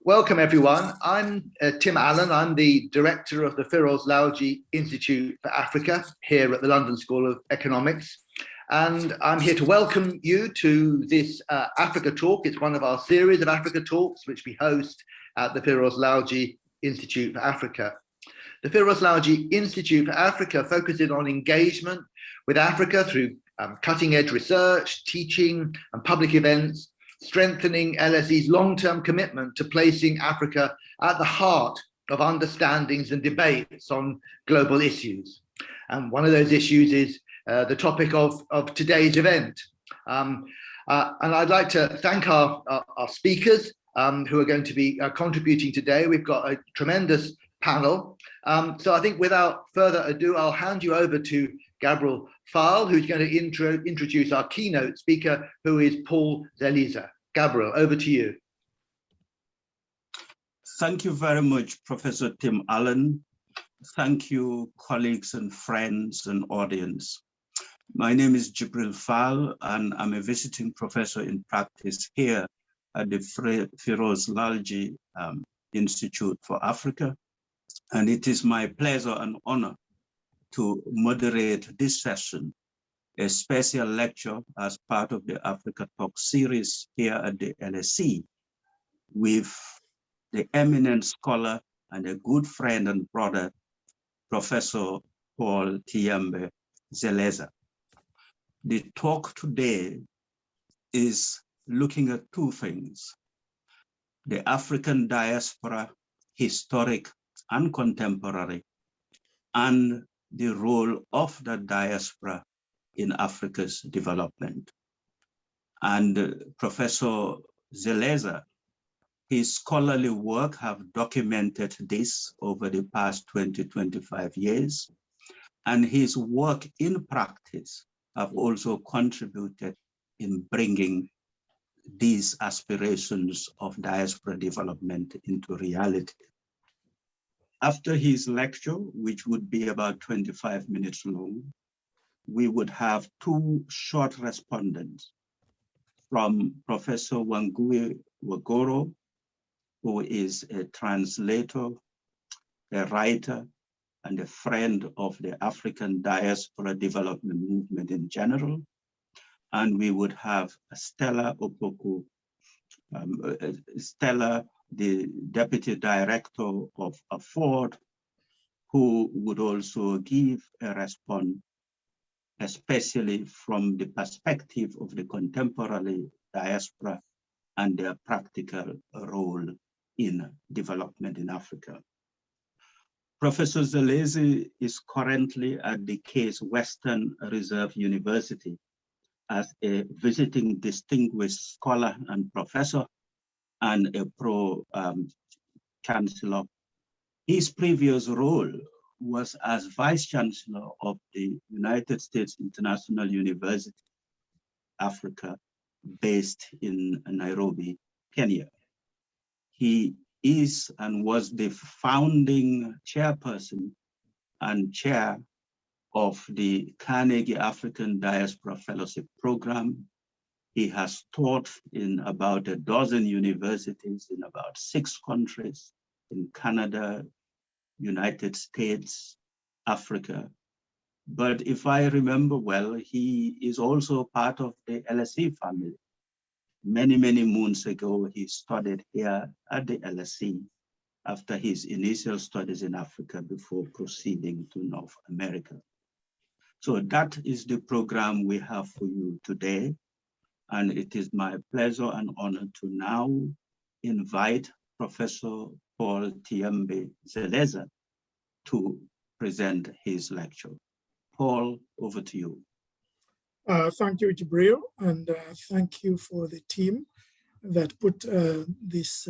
Welcome, everyone. I'm Tim Allen. I'm the director of the Firoz Lalji Institute for Africa here at the London School of Economics. And I'm here to welcome you to this Africa talk. It's one of our series of Africa talks, which we host at the Firoz Lalji Institute for Africa. The Firoz Lalji Institute for Africa focuses on engagement with Africa through cutting-edge research, teaching, and public events, strengthening LSE's long-term commitment to placing Africa at the heart of understandings and debates on global issues. And one of those issues is the topic of today's event. And I'd like to thank our speakers who are going to be contributing today. We've got a tremendous panel. So I think without further ado, I'll hand you over to Gabriel Fahl, who's going to introduce our keynote speaker, who is Paul Zeleza. Gabriel, over to you. Thank you very much, Professor Tim Allen. Thank you, colleagues and friends and audience. My name is Gabriel Fahl, and I'm a visiting professor in practice here at the Firoz Lalji Institute for Africa. And it is my pleasure and honor to moderate this session, a special lecture as part of the Africa Talk series here at the LSE with the eminent scholar and a good friend and brother, Professor Paul Tiyambe Zeleza. The talk today is looking at two things: the African diaspora, historic and contemporary, and the role of the diaspora in Africa's development. And Professor Zeleza, his scholarly work have documented this over the past 20-25 years, and his work in practice have also contributed in bringing these aspirations of diaspora development into reality. After his lecture, which would be about 25 minutes long, we would have two short respondents from Professor Wangui Wagoro, who is a translator, a writer, and a friend of the African diaspora development movement in general. And we would have Stella Opoku, Stella, the Deputy Director of Afford, who would also give a response, especially from the perspective of the contemporary diaspora and their practical role in development in Africa. Professor Zeleza is currently at the Case Western Reserve University as a visiting distinguished scholar and professor and a pro-chancellor. His previous role was as Vice Chancellor of the United States International University, Africa, based in Nairobi, Kenya. He is and was the founding chairperson and chair of the Carnegie African Diaspora Fellowship Program. He has taught in about a dozen universities in about 6 countries, in Canada, United States, Africa. But if I remember well, he is also part of the LSE family. Many, many moons ago, he studied here at the LSE after his initial studies in Africa before proceeding to North America. So that is the program we have for you today. And it is my pleasure and honor to now invite Professor Paul Tiyambe Zeleza to present his lecture. Paul, over to you. Thank you, Gabriel, and thank you for the team that put this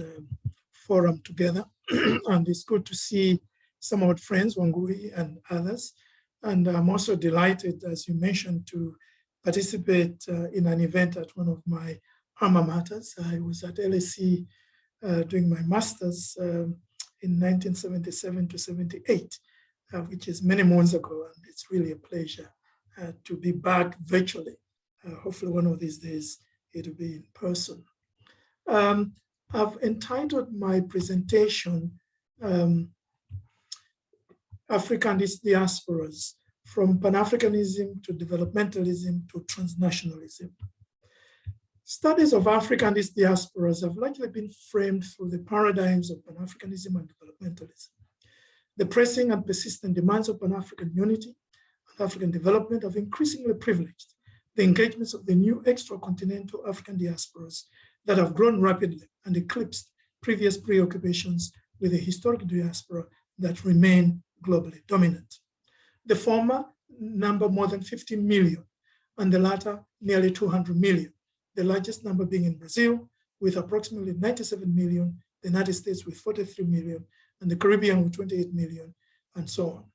forum together. And it's good to see some of our friends, Wangui and others. And I'm also delighted, as you mentioned, to participate in an event at one of my alma maters. I was at LSE doing my master's in 1977 to 78, which is many months ago, and it's really a pleasure to be back virtually. Hopefully one of these days it'll be in person. I've entitled my presentation Africa and its Diasporas, from Pan-Africanism to developmentalism to transnationalism. Studies of Africa and its diasporas have largely been framed through the paradigms of Pan-Africanism and developmentalism. The pressing and persistent demands of Pan-African unity and African development have increasingly privileged the engagements of the new extra-continental African diasporas that have grown rapidly and eclipsed previous preoccupations with the historic diaspora that remain globally dominant. The former number more than 50 million, and the latter nearly 200 million, the largest number being in Brazil with approximately 97 million, the United States with 43 million, and the Caribbean with 28 million, and so on.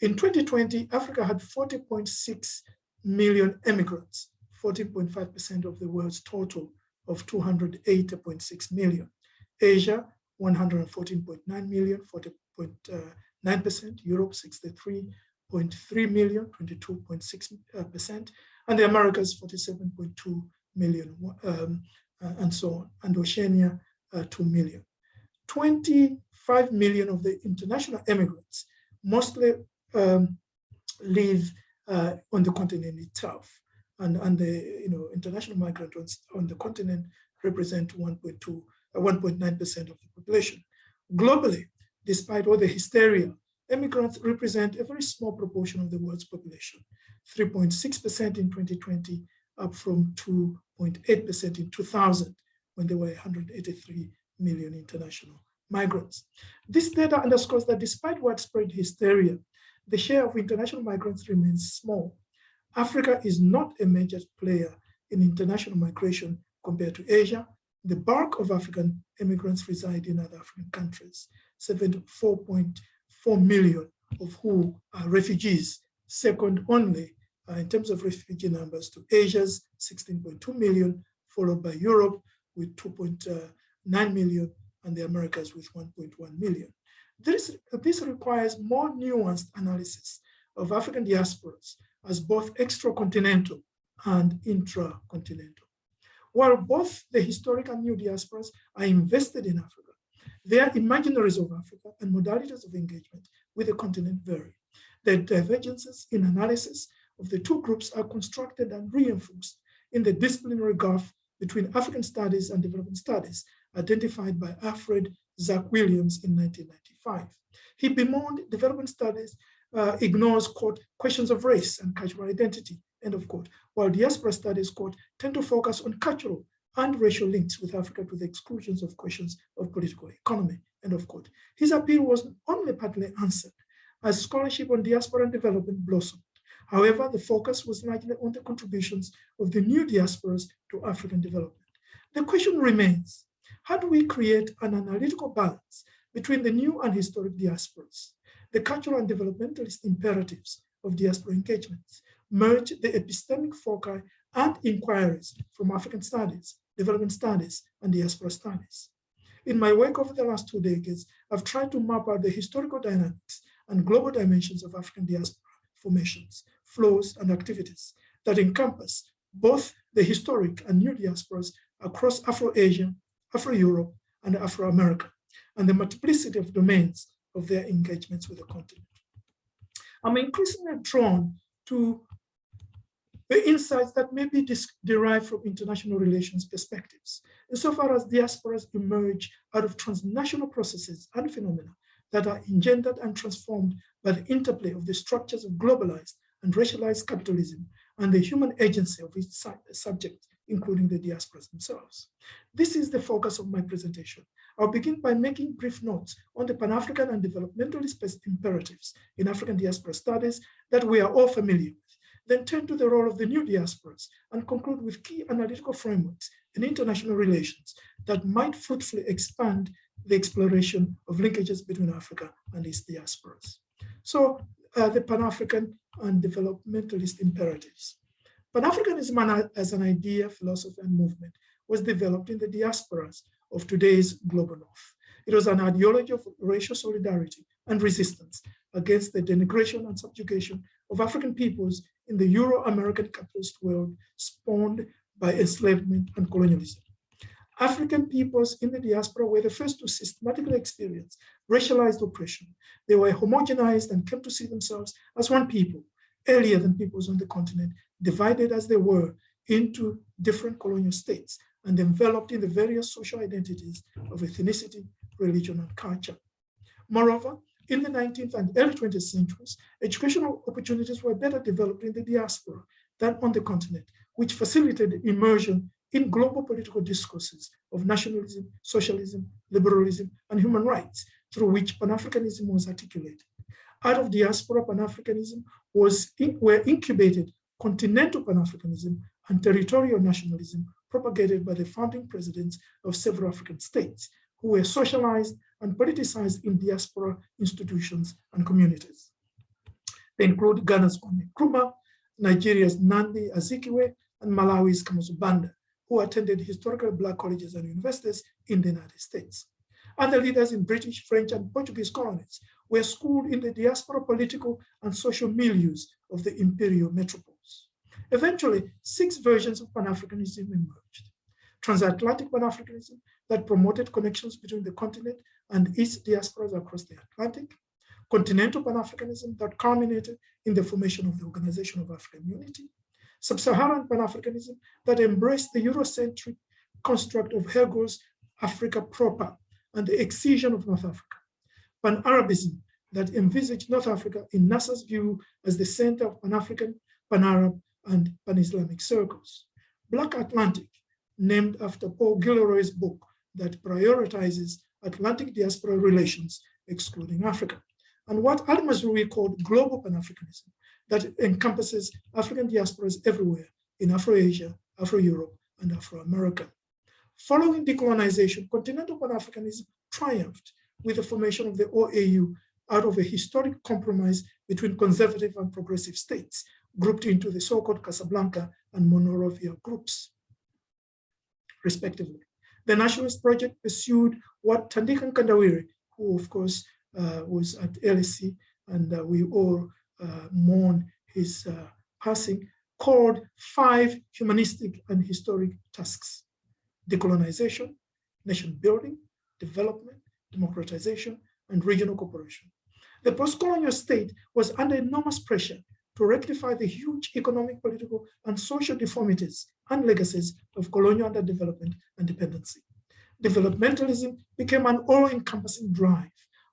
In 2020, Africa had 40.6 million immigrants, 14.5% of the world's total of 280.6 million. Asia, 114.9 million, 40.9%, Europe, 63.3 million, 22.6%, and the Americas, 47.2 million, and so on, and Oceania, 2 million. 25 million of the international immigrants mostly live on the continent itself, and the international migrants on the continent represent 1.9% of the population. Globally, despite all the hysteria, immigrants represent a very small proportion of the world's population, 3.6% in 2020, up from 2.8% in 2000, when there were 183 million international migrants. This data underscores that despite widespread hysteria, the share of international migrants remains small. Africa is not a major player in international migration compared to Asia. The bulk of African immigrants reside in other African countries, 74.4 million of who are refugees, second only in terms of refugee numbers to Asia's 16.2 million, followed by Europe with 2.9 million, and the Americas with 1.1 million. This requires more nuanced analysis of African diasporas as both extra-continental and intra-continental. While both the historic and new diasporas are invested in Africa, their imaginaries of Africa and modalities of engagement with the continent vary. The divergences in analysis of the two groups are constructed and reinforced in the disciplinary gulf between African studies and development studies, identified by Alfred Zach Williams in 1995. He bemoaned development studies ignores, quote, questions of race and cultural identity, end of quote, while diaspora studies, quote, tend to focus on cultural and racial links with Africa to the exclusions of questions of political economy, end of quote. His appeal was only partly answered as scholarship on diaspora and development blossomed. However, the focus was largely on the contributions of the new diasporas to African development. The question remains, how do we create an analytical balance between the new and historic diasporas, the cultural and developmentalist imperatives of diaspora engagements, merge the epistemic foci and inquiries from African studies, development studies, and diaspora studies? In my work over the last 2 decades, I've tried to map out the historical dynamics and global dimensions of African diaspora formations, flows, and activities that encompass both the historic and new diasporas across Afro-Asia, Afro-Europe, and Afro-America, and the multiplicity of domains of their engagements with the continent. I'm increasingly drawn to the insights that may be derived from international relations perspectives, insofar as diasporas emerge out of transnational processes and phenomena that are engendered and transformed by the interplay of the structures of globalized and racialized capitalism and the human agency of its subject, including the diasporas themselves. This is the focus of my presentation. I'll begin by making brief notes on the Pan-African and developmentalist imperatives in African diaspora studies that we are all familiar with, then turn to the role of the new diasporas and conclude with key analytical frameworks in international relations that might fruitfully expand the exploration of linkages between Africa and its diasporas. So the Pan-African and developmentalist imperatives. Pan-Africanism as an idea, philosophy, and movement was developed in the diasporas of today's global north. It was an ideology of racial solidarity and resistance against the denigration and subjugation of African peoples in the Euro-American capitalist world spawned by enslavement and colonialism. African peoples in the diaspora were the first to systematically experience racialized oppression. They were homogenized and came to see themselves as one people, earlier than peoples on the continent, divided as they were into different colonial states and enveloped in the various social identities of ethnicity, religion, and culture. Moreover, in the 19th and early 20th centuries, educational opportunities were better developed in the diaspora than on the continent, which facilitated immersion in global political discourses of nationalism, socialism, liberalism, and human rights, through which Pan-Africanism was articulated. Out of diaspora Pan-Africanism were incubated continental Pan-Africanism and territorial nationalism propagated by the founding presidents of several African states, who were socialized and politicized in diaspora institutions and communities. They include Ghana's Kwame Nkrumah, Nigeria's Nnamdi Azikiwe, and Malawi's Kamuzu Banda, who attended historical Black colleges and universities in the United States. Other leaders in British, French, and Portuguese colonies were schooled in the diaspora political and social milieus of the imperial metropoles. Eventually, 6 versions of Pan-Africanism emerged. Transatlantic Pan-Africanism that promoted connections between the continent and its diasporas across the Atlantic. Continental Pan-Africanism that culminated in the formation of the Organization of African Unity. Sub-Saharan Pan-Africanism that embraced the Eurocentric construct of Hegel's Africa proper and the excision of North Africa. Pan-Arabism that envisaged North Africa in Nasser's view as the center of Pan-African, Pan-Arab, and Pan-Islamic circles. Black Atlantic, named after Paul Gilroy's book that prioritizes Atlantic diaspora relations, excluding Africa. And what Al-Mazrui called global Pan-Africanism, that encompasses African diasporas everywhere in Afro-Asia, Afro-Europe, and Afro-America. Following decolonization, continental Pan-Africanism triumphed with the formation of the OAU out of a historic compromise between conservative and progressive states, grouped into the so-called Casablanca and Monrovia groups, respectively. The Nationalist Project pursued what Thandika Nkandawire, who of course was at LSE, and we all mourn his passing, called 5 humanistic and historic tasks: decolonization, nation building, development, democratization, and regional cooperation. The post-colonial state was under enormous pressure to rectify the huge economic, political, and social deformities and legacies of colonial underdevelopment and dependency. Developmentalism became an all-encompassing drive,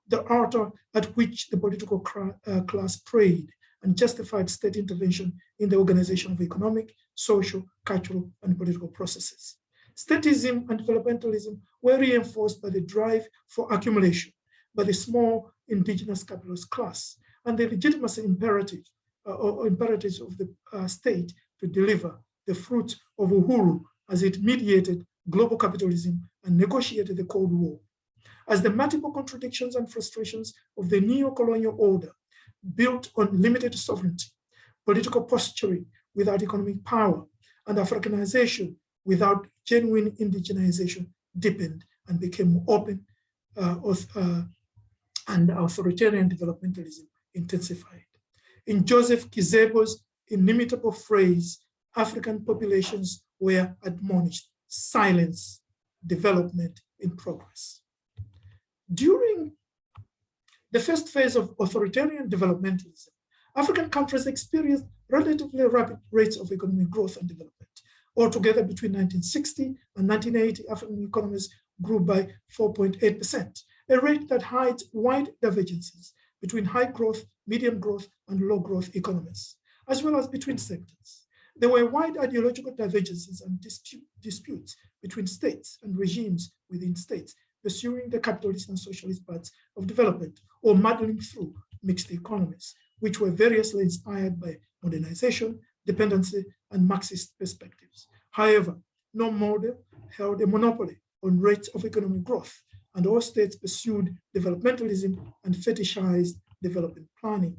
the altar at which the political class prayed and justified state intervention in the organization of economic, social, cultural, and political processes. Statism and developmentalism were reinforced by the drive for accumulation by the small indigenous capitalist class and the legitimacy imperatives of the state to deliver the fruits of Uhuru as it mediated global capitalism and negotiated the Cold War. As the multiple contradictions and frustrations of the neo-colonial order built on limited sovereignty, political posturing without economic power, and Africanization without genuine indigenization deepened and became more open, and authoritarian developmentalism intensified. In Joseph Kizebo's inimitable phrase, African populations were admonished: silence, development in progress. During the first phase of authoritarian developmentalism, African countries experienced relatively rapid rates of economic growth and development. Altogether, between 1960 and 1980, African economies grew by 4.8%, a rate that hides wide divergences between high growth, medium growth, and low growth economies, as well as between sectors. There were wide ideological divergences and disputes between states and regimes within states, pursuing the capitalist and socialist paths of development or muddling through mixed economies, which were variously inspired by modernization, dependency, and Marxist perspectives. However, no model held a monopoly on rates of economic growth, and all states pursued developmentalism and fetishized development planning.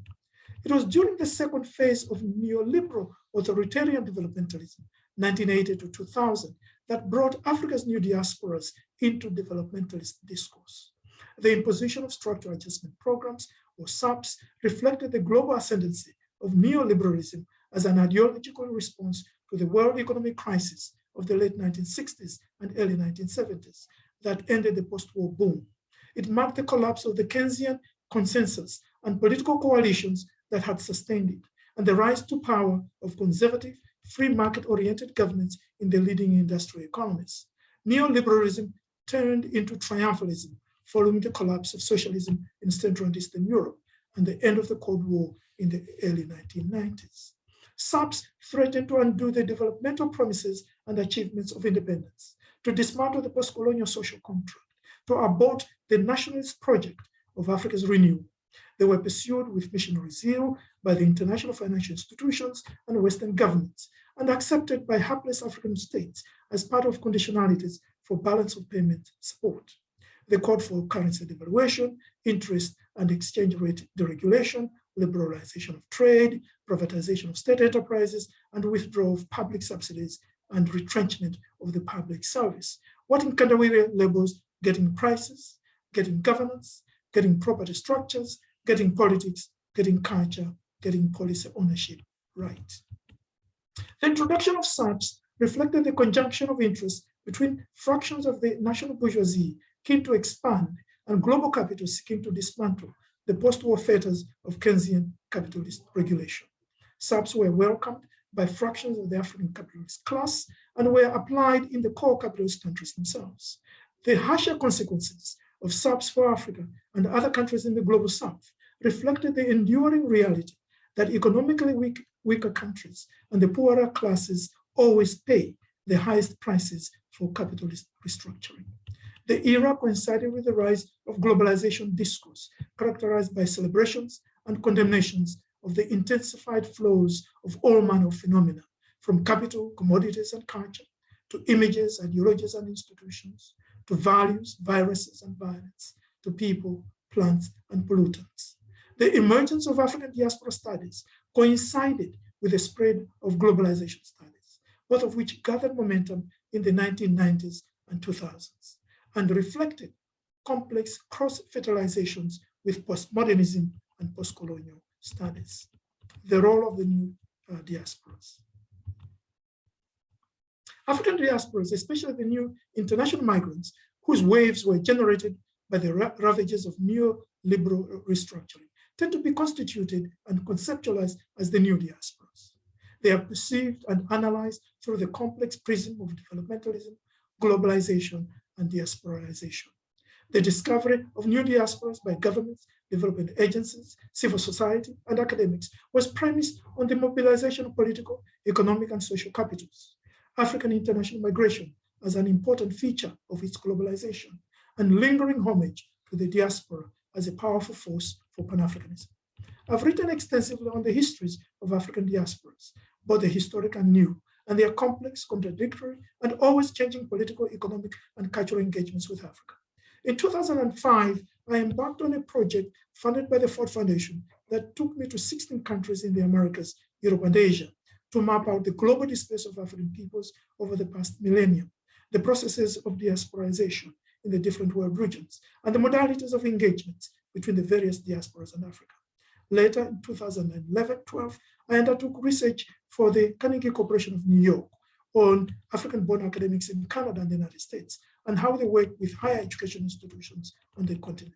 It was during the second phase of neoliberal authoritarian developmentalism, 1980 to 2000, that brought Africa's new diasporas into developmentalist discourse. The imposition of structural adjustment programs, or SAPs, reflected the global ascendancy of neoliberalism as an ideological response to the world economic crisis of the late 1960s and early 1970s that ended the post-war boom. It marked the collapse of the Keynesian consensus and political coalitions that had sustained it, and the rise to power of conservative, free market-oriented governments in the leading industrial economies. Neoliberalism turned into triumphalism following the collapse of socialism in Central and Eastern Europe and the end of the Cold War in the early 1990s. SAPS threatened to undo the developmental promises and achievements of independence, to dismantle the post-colonial social contract, to abort the nationalist project of Africa's renewal. They were pursued with missionary zeal by the international financial institutions and Western governments, and accepted by hapless African states as part of conditionalities for balance of payment support. They called for currency devaluation, interest and exchange rate deregulation, liberalization of trade, privatization of state enterprises, and withdrawal of public subsidies and retrenchment of the public service. What in Kandawire labels getting prices, getting governance, getting property structures, getting politics, getting culture, getting policy ownership right. The introduction of SAPS reflected the conjunction of interests between fractions of the national bourgeoisie keen to expand and global capital seeking to dismantle the post-war fetters of Keynesian capitalist regulation. SAPS were welcomed by fractions of the African capitalist class and were applied in the core capitalist countries themselves. The harsher consequences of SAPS for Africa and other countries in the global south reflected the enduring reality that economically weaker countries and the poorer classes always pay the highest prices for capitalist restructuring. The era coincided with the rise of globalization discourse, characterized by celebrations and condemnations of the intensified flows of all manner of phenomena, from capital, commodities, and culture, to images, ideologies, and institutions, to values, viruses, and violence, to people, plants, and pollutants. The emergence of African diaspora studies coincided with the spread of globalization studies, both of which gathered momentum in the 1990s and 2000s, and reflected complex cross-fertilizations with postmodernism and post-colonial studies. The role of the new diasporas. African diasporas, especially the new international migrants, whose waves were generated by the ravages of neoliberal restructuring, tend to be constituted and conceptualized as the new diasporas. They are perceived and analyzed through the complex prism of developmentalism, globalization, and diasporization. The discovery of new diasporas by governments, development agencies, civil society, and academics was premised on the mobilization of political, economic, and social capitals, African international migration as an important feature of its globalization, and lingering homage to the diaspora as a powerful force for Pan-Africanism. I've written extensively on the histories of African diasporas, both the historic and new, and their complex, contradictory, and always changing political, economic, and cultural engagements with Africa. In 2005, I embarked on a project funded by the Ford Foundation that took me to 16 countries in the Americas, Europe, and Asia to map out the global displace of African peoples over the past millennium, the processes of diasporization in the different world regions, and the modalities of engagement between the various diasporas in Africa. Later, in 2011-12, I undertook research for the Carnegie Corporation of New York on African-born academics in Canada and the United States, and how they work with higher education institutions on the continent.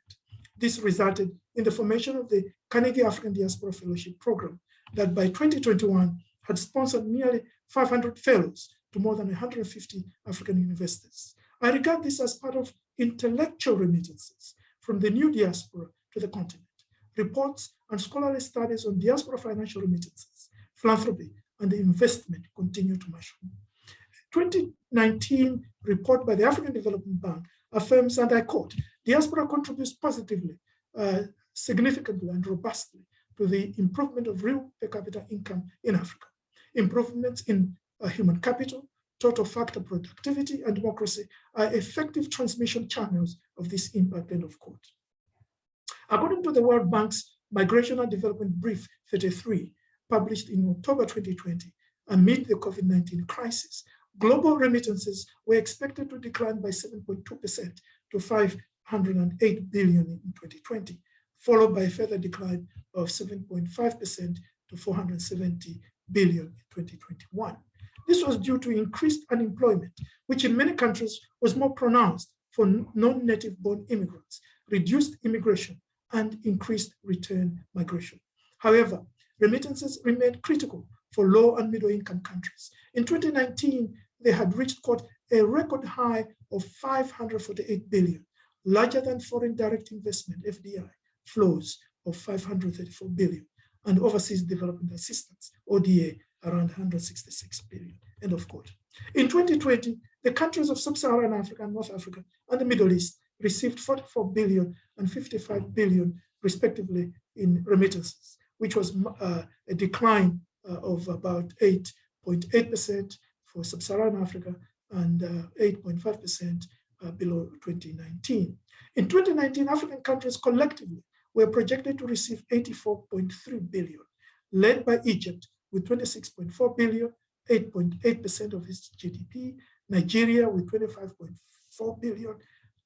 This resulted in the formation of the Carnegie African Diaspora Fellowship Program that by 2021 had sponsored nearly 500 fellows to more than 150 African universities. I regard this as part of intellectual remittances from the new diaspora to the continent. Reports and scholarly studies on diaspora financial remittances, philanthropy, and investment continue to mushroom. 2019 report by the African Development Bank affirms, and I quote, diaspora contributes positively, significantly, and robustly to the improvement of real per capita income in Africa. Improvements in human capital, total factor productivity, and democracy are effective transmission channels of this impact, end of quote. According to the World Bank's Migration and Development Brief 33, published in October 2020, amid the COVID-19 crisis, global remittances were expected to decline by 7.2% to 508 billion in 2020, followed by a further decline of 7.5% to 470 billion in 2021. This was due to increased unemployment, which in many countries was more pronounced for non-native born immigrants, reduced immigration, and increased return migration. However, remittances remained critical for low and middle income countries. In 2019, they had reached a record high of 548 billion, larger than foreign direct investment, FDI, flows of 534 billion, and overseas development assistance, ODA, around 166 billion, end of quote. In 2020, the countries of Sub-Saharan Africa and North Africa and the Middle East received 44 billion and 55 billion, respectively, in remittances, which was a decline of about 8.8% for Sub-Saharan Africa and 8.5% below 2019. In 2019, African countries collectively were projected to receive 84.3 billion, led by Egypt with 26.4 billion, 8.8% of its GDP, Nigeria with 25.4 billion,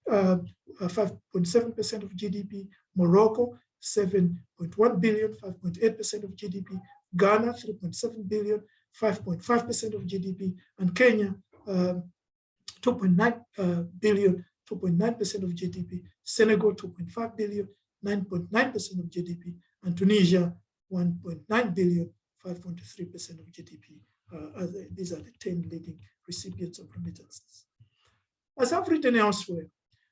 5.7% of GDP, Morocco 7.1 billion, 5.8% of GDP, Ghana 3.7 billion, 5.5% of GDP, and Kenya 2.9 billion, 2.9% of GDP, Senegal 2.5 billion, 9.9% of GDP, and Tunisia 1.9 billion, 5.3% of GDP. These are the 10 leading recipients of remittances. As I've written elsewhere,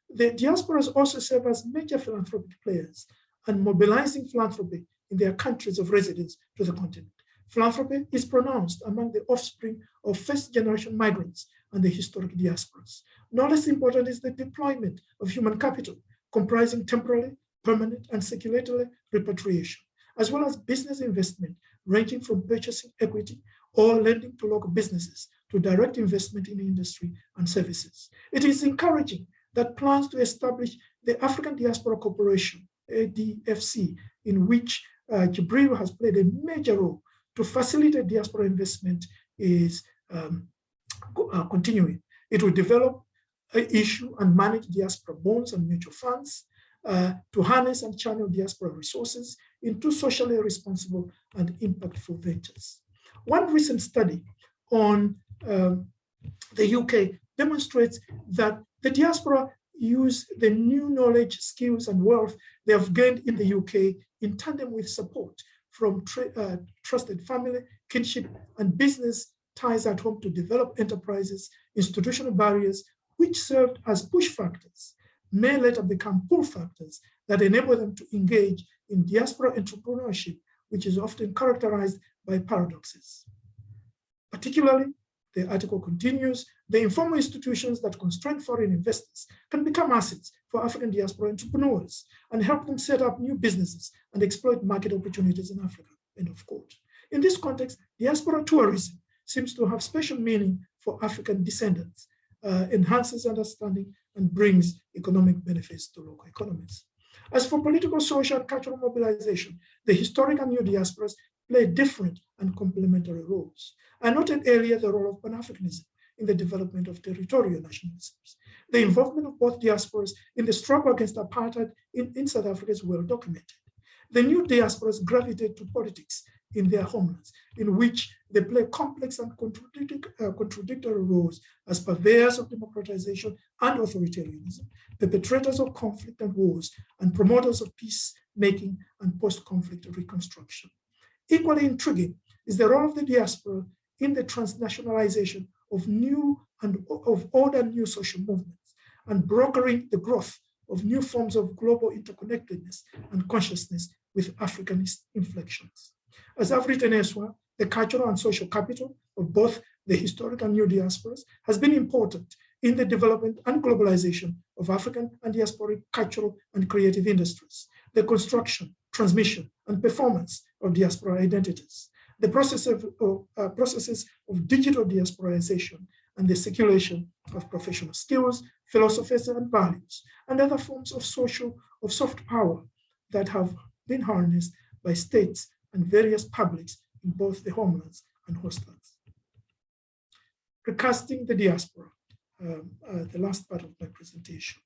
the diasporas also serve as major philanthropic players and mobilizing philanthropy in their countries of residence to the continent. Philanthropy is pronounced among the offspring of first-generation migrants and the historic diasporas. No less important is the deployment of human capital, comprising temporary, permanent, and circulatory repatriation, as well as business investment ranging from purchasing equity or lending to local businesses to direct investment in industry and services. It is encouraging that plans to establish the African Diaspora Corporation, ADFC, in which Jibril has played a major role to facilitate diaspora investment is continuing. It will develop, issue, and manage diaspora bonds and mutual funds to harness and channel diaspora resources into socially responsible and impactful ventures. One recent study on the UK demonstrates that the diaspora use the new knowledge, skills, and wealth they have gained in the UK in tandem with support from trusted family, kinship, and business ties at home to develop enterprises. Institutional barriers, which served as push factors, may later become pull factors that enable them to engage in diaspora entrepreneurship, which is often characterized by paradoxes. Particularly, the article continues, the informal institutions that constrain foreign investors can become assets for African diaspora entrepreneurs and help them set up new businesses and exploit market opportunities in Africa, end of quote. In this context, diaspora tourism seems to have special meaning for African descendants, enhances understanding, and brings economic benefits to local economies. As for political, social, and cultural mobilization, the historic and new diasporas play different and complementary roles. I noted earlier the role of Pan-Africanism in the development of territorial nationalisms. The involvement of both diasporas in the struggle against apartheid in South Africa is well documented. The new diasporas gravitate to politics in their homelands, in which they play complex and contradictory roles as purveyors of democratization and authoritarianism, perpetrators of conflict and wars, and promoters of peacemaking and post-conflict reconstruction. Equally intriguing is the role of the diaspora in the transnationalization of old and new social movements and brokering the growth of new forms of global interconnectedness and consciousness with Africanist inflections. As I've written elsewhere, the cultural and social capital of both the historic and new diasporas has been important in the development and globalization of African and diasporic cultural and creative industries, the construction, transmission, and performance of diaspora identities, the processes of digital diasporization, and the circulation of professional skills, philosophies, and values, and other forms of soft power that have been harnessed by states and various publics in both the homelands and hostlands. Recasting the diaspora, the last part of my presentation.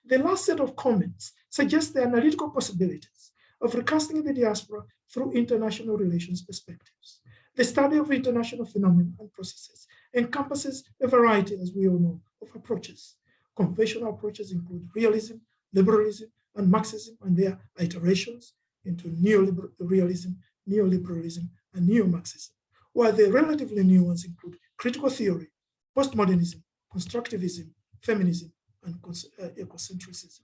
The last set of comments suggests the analytical possibilities of recasting the diaspora through international relations perspectives. The study of international phenomena and processes encompasses a variety, as we all know, of approaches. Conventional approaches include realism, liberalism, and Marxism and their iterations into neoliberalism, neoliberalism, and neo-Marxism, while the relatively new ones include critical theory, postmodernism, constructivism, feminism, and ecocentrism.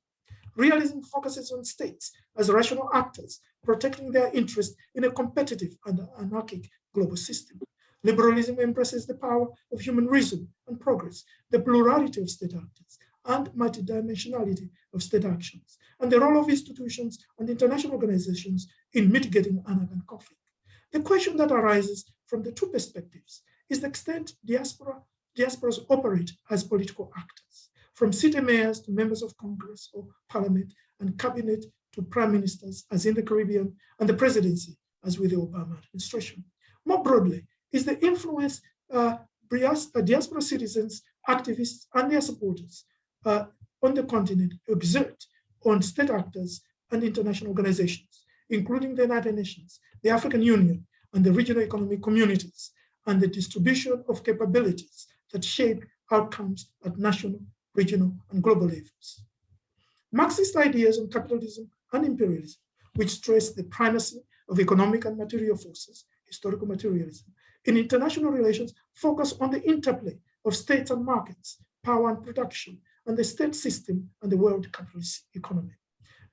Realism focuses on states as rational actors, protecting their interests in a competitive and anarchic global system. Liberalism embraces the power of human reason and progress, the plurality of state actors, and multidimensionality of state actions, and the role of institutions and international organizations in mitigating anarchy and conflict. The question that arises from the two perspectives is the extent diasporas operate as political actors, from city mayors to members of Congress or Parliament and cabinet to prime ministers, as in the Caribbean, and the presidency, as with the Obama administration. More broadly, is the influence diaspora citizens, activists, and their supporters on the continent exert on state actors and international organizations, including the United Nations, the African Union, and the regional economic communities, and the distribution of capabilities that shape outcomes at national, regional, and global levels. Marxist ideas on capitalism and imperialism, which stress the primacy of economic and material forces, historical materialism, in international relations, focus on the interplay of states and markets, power and production, and the state system and the world capitalist economy.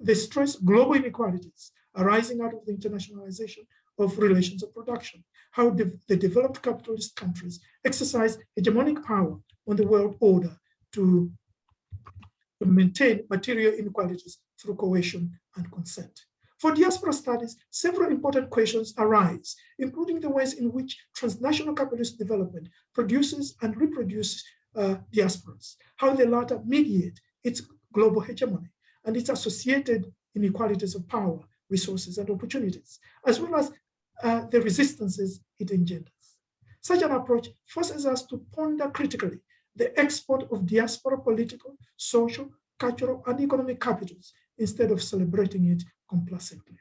They stress global inequalities arising out of the internationalization of relations of production, how the developed capitalist countries exercise hegemonic power on the world order to maintain material inequalities through coercion and consent. For diaspora studies, several important questions arise, including the ways in which transnational capitalist development produces and reproduces diasporas, how the latter mediate its global hegemony and its associated inequalities of power, resources, and opportunities, as well as the resistances it engenders. Such an approach forces us to ponder critically the export of diaspora political, social, cultural, and economic capitals instead of celebrating it complacently.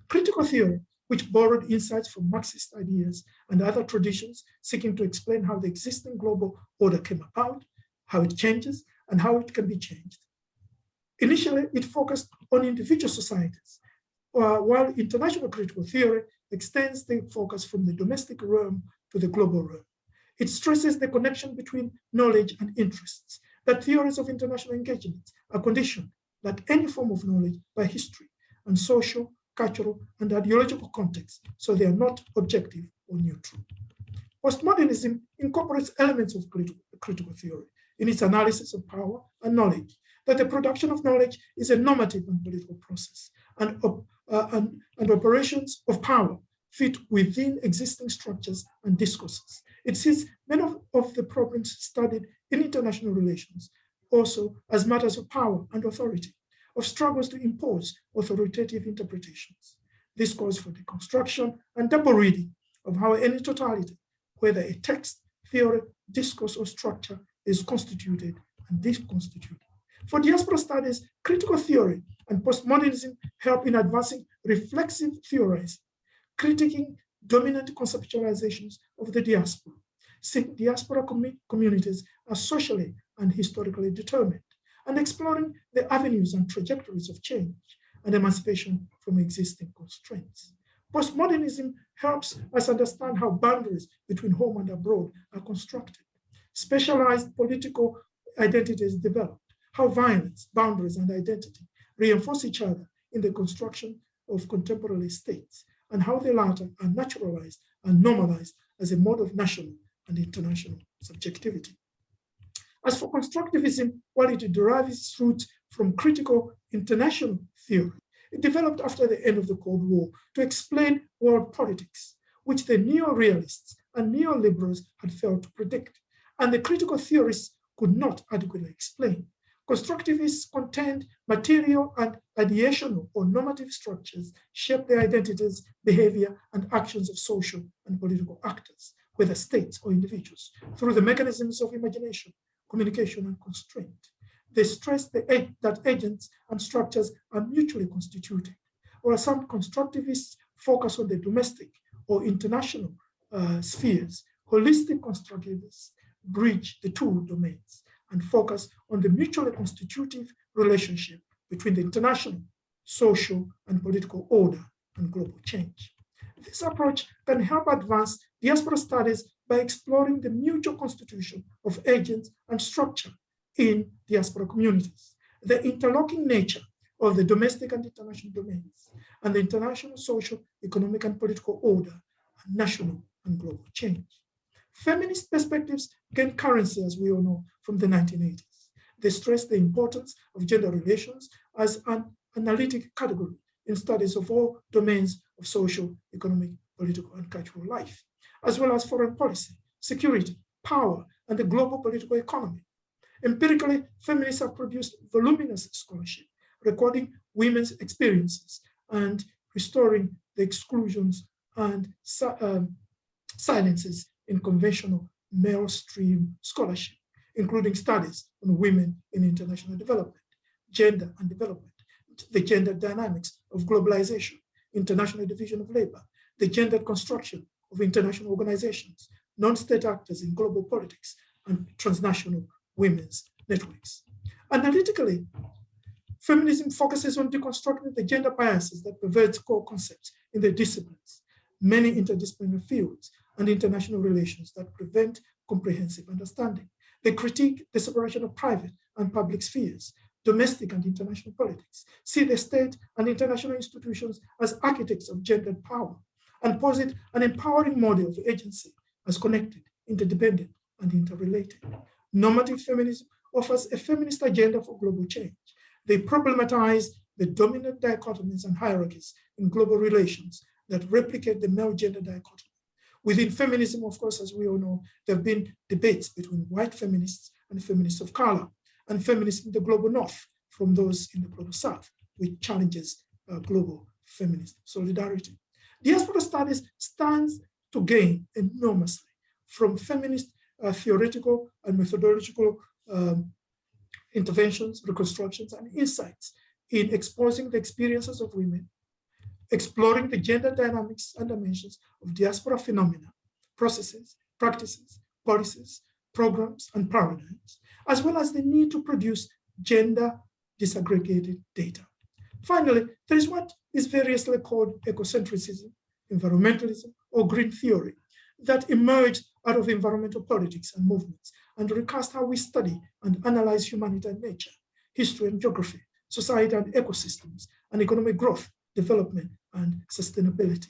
Critical theory, which borrowed insights from Marxist ideas and other traditions seeking to explain how the existing global order came about, how it changes, and how it can be changed. Initially, it focused on individual societies, while international critical theory extends the focus from the domestic realm to the global realm. It stresses the connection between knowledge and interests, that theories of international engagement are conditioned, like any form of knowledge, by history and social, cultural, and ideological context, so they are not objective or neutral. Postmodernism incorporates elements of critical theory in its analysis of power and knowledge, that the production of knowledge is a normative and political process, and operations of power fit within existing structures and discourses. It sees many of the problems studied in international relations also as matters of power and authority, of struggles to impose authoritative interpretations. This calls for the construction and double reading of how any totality, whether a text, theory, discourse, or structure, is constituted and disconstituted. For diaspora studies, critical theory and postmodernism help in advancing reflexive theorizing, critiquing dominant conceptualizations of the diaspora, since diaspora communities are socially and historically determined, and exploring the avenues and trajectories of change and emancipation from existing constraints. Postmodernism helps us understand how boundaries between home and abroad are constructed, specialized political identities developed, how violence, boundaries, and identity reinforce each other in the construction of contemporary states, and how the latter are naturalized and normalized as a mode of national and international subjectivity. As for constructivism, while it derives its roots from critical international theory, it developed after the end of the Cold War to explain world politics, which the neo-realists and neoliberals had failed to predict, and the critical theorists could not adequately explain. Constructivists contend material and ideational or normative structures shape the identities, behavior, and actions of social and political actors, whether states or individuals, through the mechanisms of imagination, communication, and constraint. They stress that agents and structures are mutually constituted, while some constructivists focus on the domestic or international spheres, holistic constructivists bridge the two domains and focus on the mutually constitutive relationship between the international, social, and political order and global change. This approach can help advance diaspora studies by exploring the mutual constitution of agents and structure in diaspora communities, the interlocking nature of the domestic and international domains, and the international, social, economic, and political order, and national and global change. Feminist perspectives gained currency, as we all know, from the 1980s. They stress the importance of gender relations as an analytic category in studies of all domains of social, economic, political, and cultural life, as well as foreign policy, security, power, and the global political economy. Empirically, feminists have produced voluminous scholarship, recording women's experiences and restoring the exclusions and silences in conventional mainstream scholarship, including studies on women in international development, gender and development, the gender dynamics of globalization, international division of labor, the gendered construction of international organizations, non-state actors in global politics, and transnational women's networks. Analytically, feminism focuses on deconstructing the gender biases that pervade core concepts in the disciplines, many interdisciplinary fields, and international relations that prevent comprehensive understanding. They critique the separation of private and public spheres, domestic and international politics, see the state and international institutions as architects of gendered power, and posit an empowering model of agency as connected, interdependent, and interrelated. Normative feminism offers a feminist agenda for global change. They problematize the dominant dichotomies and hierarchies in global relations that replicate the male-gender dichotomy. Within feminism, of course, as we all know, there have been debates between white feminists and feminists of color, and feminists in the global north from those in the global south, which challenges global feminist solidarity. Diaspora studies stands to gain enormously from feminist theoretical and methodological interventions, reconstructions, and insights in exposing the experiences of women, exploring the gender dynamics and dimensions of diaspora phenomena, processes, practices, policies, programs, and paradigms, as well as the need to produce gender disaggregated data. Finally, there is what is variously called ecocentrism, environmentalism, or green theory that emerged out of environmental politics and movements and recast how we study and analyze humanity and nature, history and geography, society and ecosystems, and economic growth, development, and sustainability.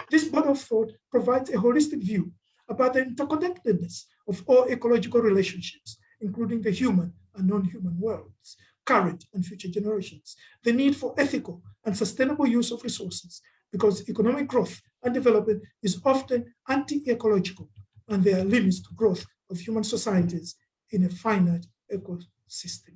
This body of thought provides a holistic view about the interconnectedness of all ecological relationships, including the human and non-human worlds, current and future generations, the need for ethical and sustainable use of resources, because economic growth and development is often anti-ecological, and there are limits to growth of human societies in a finite ecosystem.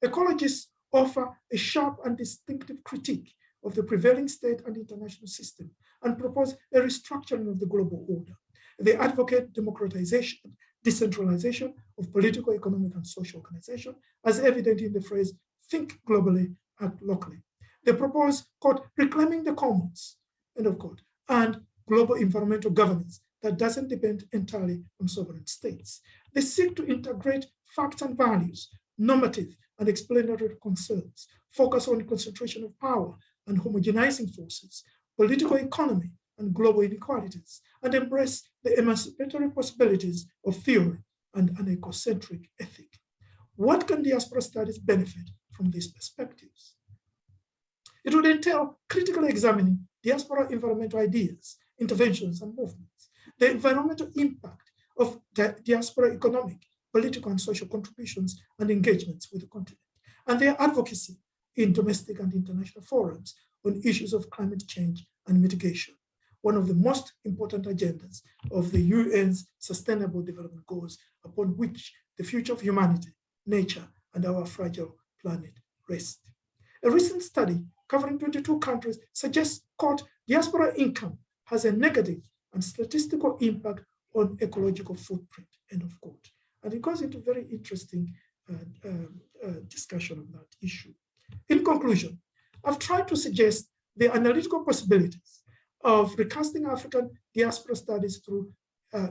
Ecologists offer a sharp and distinctive critique of the prevailing state and international system and propose a restructuring of the global order. They advocate democratization, decentralization of political, economic, and social organization, as evident in the phrase, think globally, act locally. They propose, quote, reclaiming the commons, end of quote, and global environmental governance that doesn't depend entirely on sovereign states. They seek to integrate facts and values, normative and explanatory concerns, focus on concentration of power and homogenizing forces, political economy and global inequalities, and embrace the emancipatory possibilities of theory and an ecocentric ethic. What can diaspora studies benefit from these perspectives? It would entail critically examining diaspora environmental ideas, interventions, and movements, the environmental impact of diaspora economic, political, and social contributions and engagements with the continent, and their advocacy in domestic and international forums on issues of climate change and mitigation, one of the most important agendas of the UN's Sustainable Development Goals, upon which the future of humanity, nature, and our fragile planet rest. A recent study covering 22 countries suggests, quote, diaspora income has a negative and statistical impact on ecological footprint, end of quote. And it goes into very interesting discussion of that issue. In conclusion, I've tried to suggest the analytical possibilities of recasting African diaspora studies through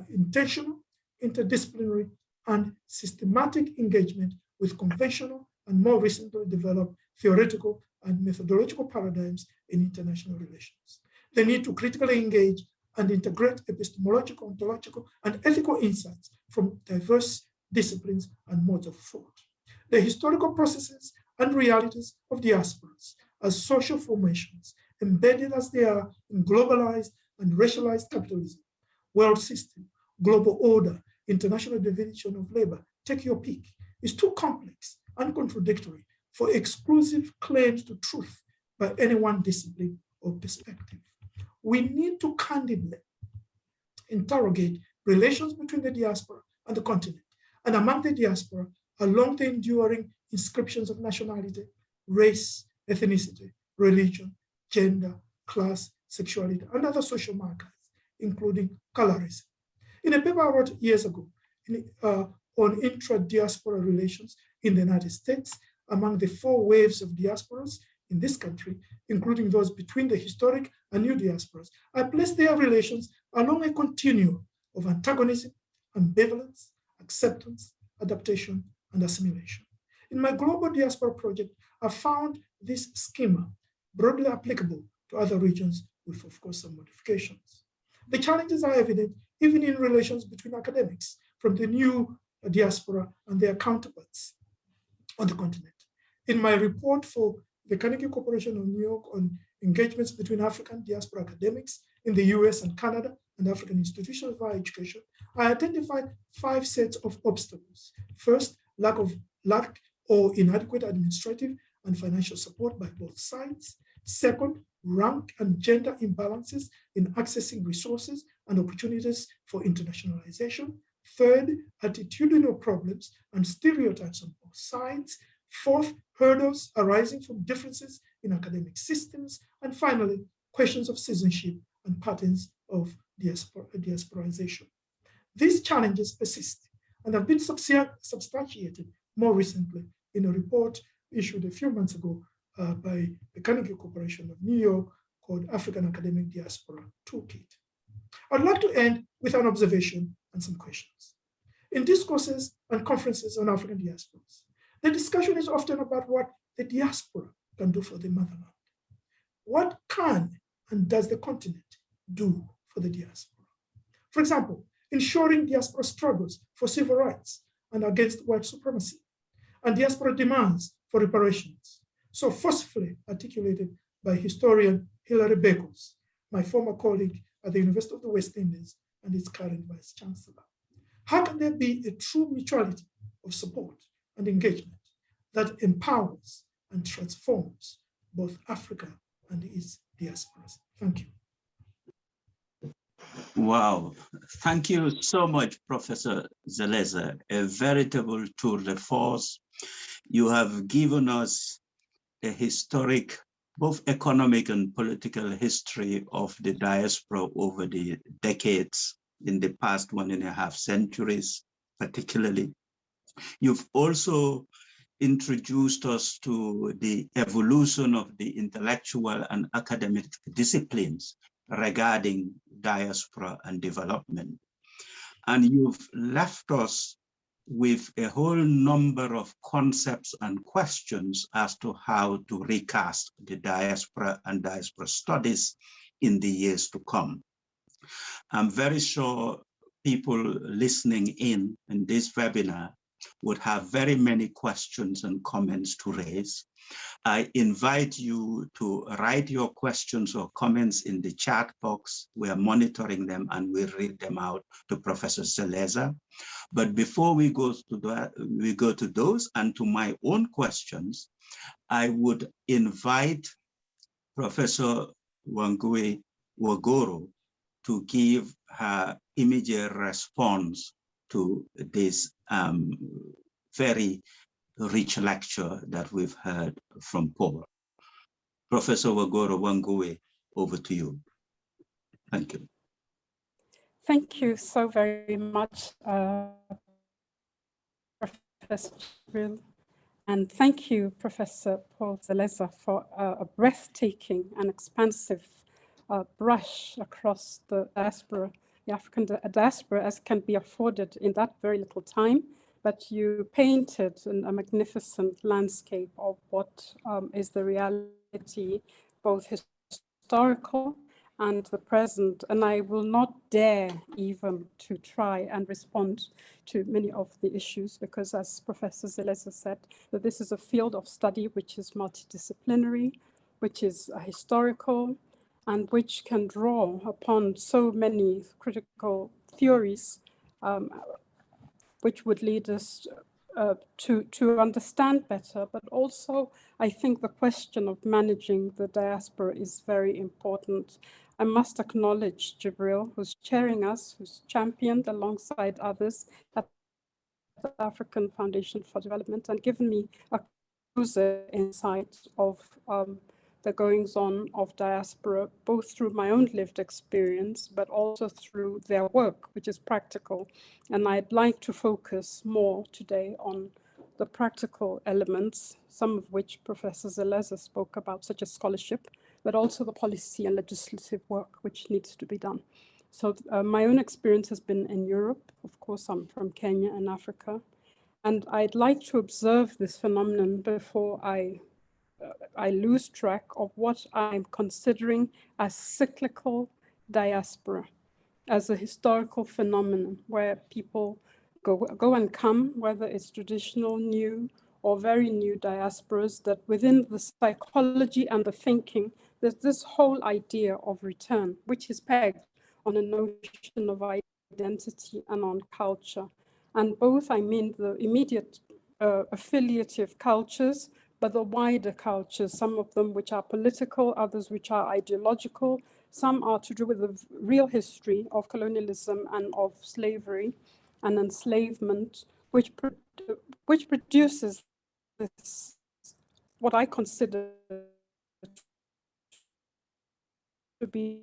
intentional, interdisciplinary, and systematic engagement with conventional and more recently developed theoretical and methodological paradigms in international relations. The need to critically engage and integrate epistemological, ontological, and ethical insights from diverse disciplines and modes of thought. The historical processes and realities of diasporas as social formations, embedded as they are in globalized and racialized capitalism, world system, global order, international division of labor, take your pick, is too complex and contradictory for exclusive claims to truth by any one discipline or perspective. We need to candidly interrogate relations between the diaspora and the continent, and among the diaspora along the enduring inscriptions of nationality, race, ethnicity, religion, gender, class, sexuality, and other social markers, including colorism. In a paper I wrote years ago on intra-diaspora relations in the United States, among the 4 waves of diasporas in this country, including those between the historic and new diasporas, I placed their relations along a continuum of antagonism, ambivalence, acceptance, adaptation, and assimilation. In my global diaspora project, I found this schema broadly applicable to other regions with, of course, some modifications. The challenges are evident even in relations between academics from the new diaspora and their counterparts on the continent. In my report for the Carnegie Corporation of New York on engagements between African diaspora academics in the US and Canada and African institutions of higher education, I identified 5 sets of obstacles. First, lack or inadequate administrative and financial support by both sides. Second, rank and gender imbalances in accessing resources and opportunities for internationalization. Third, attitudinal problems and stereotypes on both sides. Fourth, hurdles arising from differences in academic systems. And finally, questions of citizenship and patterns of diasporization. These challenges persist and have been substantiated more recently in a report issued a few months ago by the Carnegie Corporation of New York called African Academic Diaspora Toolkit. I'd like to end with an observation and some questions. In discourses and conferences on African diasporas, the discussion is often about what the diaspora can do for the motherland. What can and does the continent do for the diaspora? For example, ensuring diaspora struggles for civil rights and against white supremacy, and diaspora demands for reparations, so forcefully articulated by historian Hilary Beckles, my former colleague at the University of the West Indies and its current vice chancellor. How can there be a true mutuality of support and engagement that empowers and transforms both Africa and its diasporas? Thank you. Wow, thank you so much, Professor Zeleza, a veritable tour de force. You have given us a historic, both economic and political history of the diaspora over the decades in the past 1.5 centuries, particularly. You've also introduced us to the evolution of the intellectual and academic disciplines regarding diaspora and development. And you've left us with a whole number of concepts and questions as to how to recast the diaspora and diaspora studies in the years to come. I'm very sure people listening in this webinar would have very many questions and comments to raise. I invite you to write your questions or comments in the chat box. We are monitoring them and we'll read them out to Professor Zeleza. But before we go to those and to my own questions, I would invite Professor Wangui Wagoro to give her immediate response to this very rich lecture that we've heard from Paul. Professor Wagoro Wangui, over to you. Thank you. Thank you so very much, Professor Jibril. And thank you, Professor Paul Zeleza, for a breathtaking and expansive brush across the diaspora, the African diaspora, as can be afforded in that very little time, but you painted a magnificent landscape of what is the reality, both historical and the present. And I will not dare even to try and respond to many of the issues, because as Professor Zeleza said, that this is a field of study which is multidisciplinary, which is historical, and which can draw upon so many critical theories, which would lead us to understand better. But also, I think the question of managing the diaspora is very important. I must acknowledge Jibril, who's chairing us, who's championed alongside others at the African Foundation for Development, and given me a closer insight of the goings-on of diaspora, both through my own lived experience, but also through their work, which is practical. And I'd like to focus more today on the practical elements, some of which Professor Zeleza spoke about, such as scholarship, but also the policy and legislative work which needs to be done. So my own experience has been in Europe. Of course, I'm from Kenya and Africa. And I'd like to observe this phenomenon before I lose track of what I'm considering as cyclical diaspora, as a historical phenomenon where people go and come, whether it's traditional, new, or very new diasporas, that within the psychology and the thinking, there's this whole idea of return, which is pegged on a notion of identity and on culture. And both, I mean the immediate affiliative cultures, but the wider cultures, some of them which are political, others which are ideological, some are to do with the real history of colonialism and of slavery and enslavement, which produces this, what I consider to be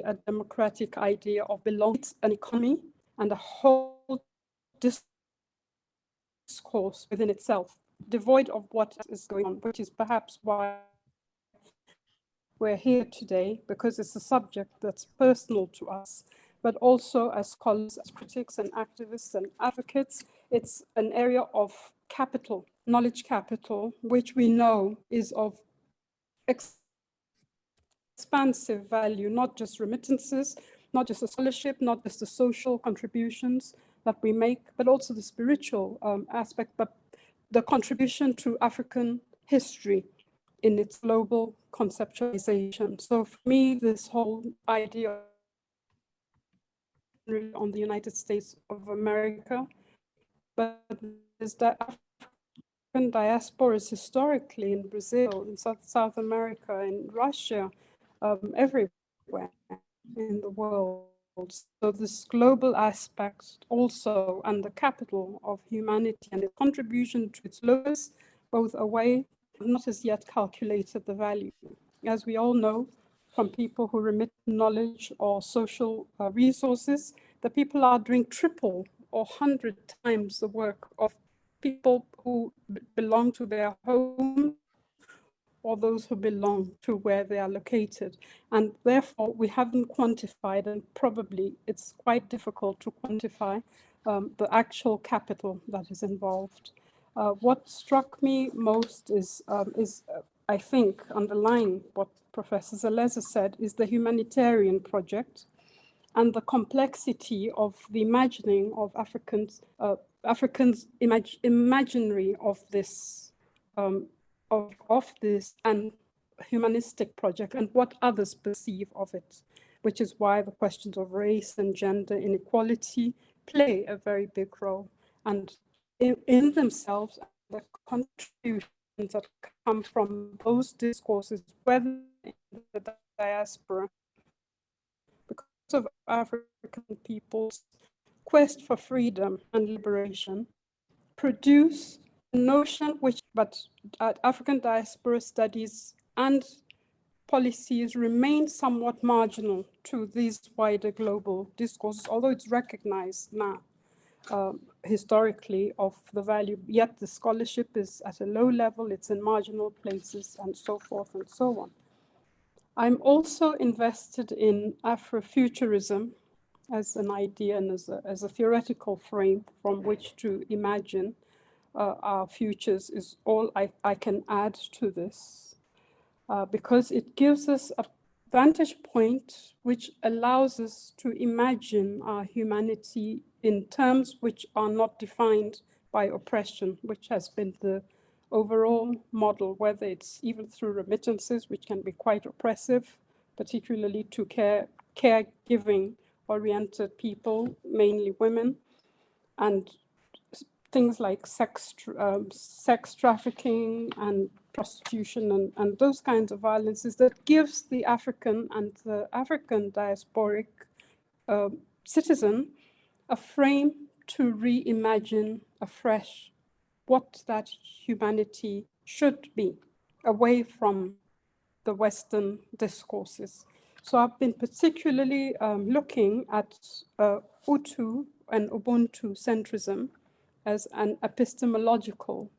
a democratic idea of belonging, an economy, and a whole discourse within itself, devoid of what is going on, which is perhaps why we're here today, because it's a subject that's personal to us, but also as scholars, as critics and activists and advocates, it's an area of capital, knowledge capital, which we know is of expansive value, not just remittances, not just the scholarship, not just the social contributions that we make, but also the spiritual aspect, but the contribution to African history in its global conceptualization. So for me, this whole idea on the United States of America, but is that African diasporas historically in Brazil, in South America, in Russia, everywhere in the world. So this global aspect also, and the capital of humanity and its contribution to its lowest, both away, not as yet calculated the value. As we all know from people who remit knowledge or social resources, the people are doing triple or 100 times the work of people who belong to their home or those who belong to where they are located. And therefore, we haven't quantified, and probably it's quite difficult to quantify the actual capital that is involved. What struck me most is I think, underlying what Professor Zeleza said, is the humanitarian project and the complexity of the imagining of Africans' imaginary of this of this and humanistic project and what others perceive of it, which is why the questions of race and gender inequality play a very big role. And in themselves, the contributions that come from those discourses, whether in the diaspora, because of African people's quest for freedom and liberation, produce a notion which, but African diaspora studies and policies remain somewhat marginal to these wider global discourses, although it's recognized now historically of the value, yet the scholarship is at a low level, it's in marginal places and so forth and so on. I'm also invested in Afrofuturism as an idea and as a theoretical frame from which to imagine our futures is all I can add to this, because it gives us a vantage point which allows us to imagine our humanity in terms which are not defined by oppression, which has been the overall model, whether it's even through remittances, which can be quite oppressive, particularly to caregiving oriented people, mainly women, and things like sex trafficking and prostitution and those kinds of violences that gives the African and the African diasporic citizen a frame to reimagine afresh what that humanity should be, away from the Western discourses. So I've been particularly looking at Utu and Ubuntu centrism as an epistemological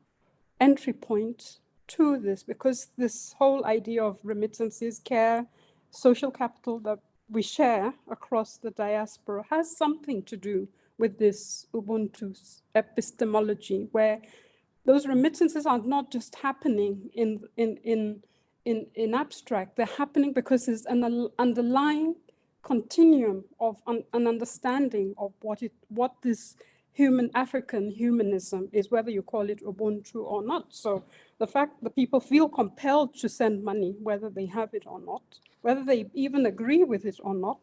entry point to this, because this whole idea of remittances, care, social capital that we share across the diaspora has something to do with this Ubuntu epistemology, where those remittances are not just happening in abstract, they're happening because there's an underlying continuum of an understanding of what this African humanism is, whether you call it Ubuntu or not. So the fact that people feel compelled to send money, whether they have it or not, whether they even agree with it or not,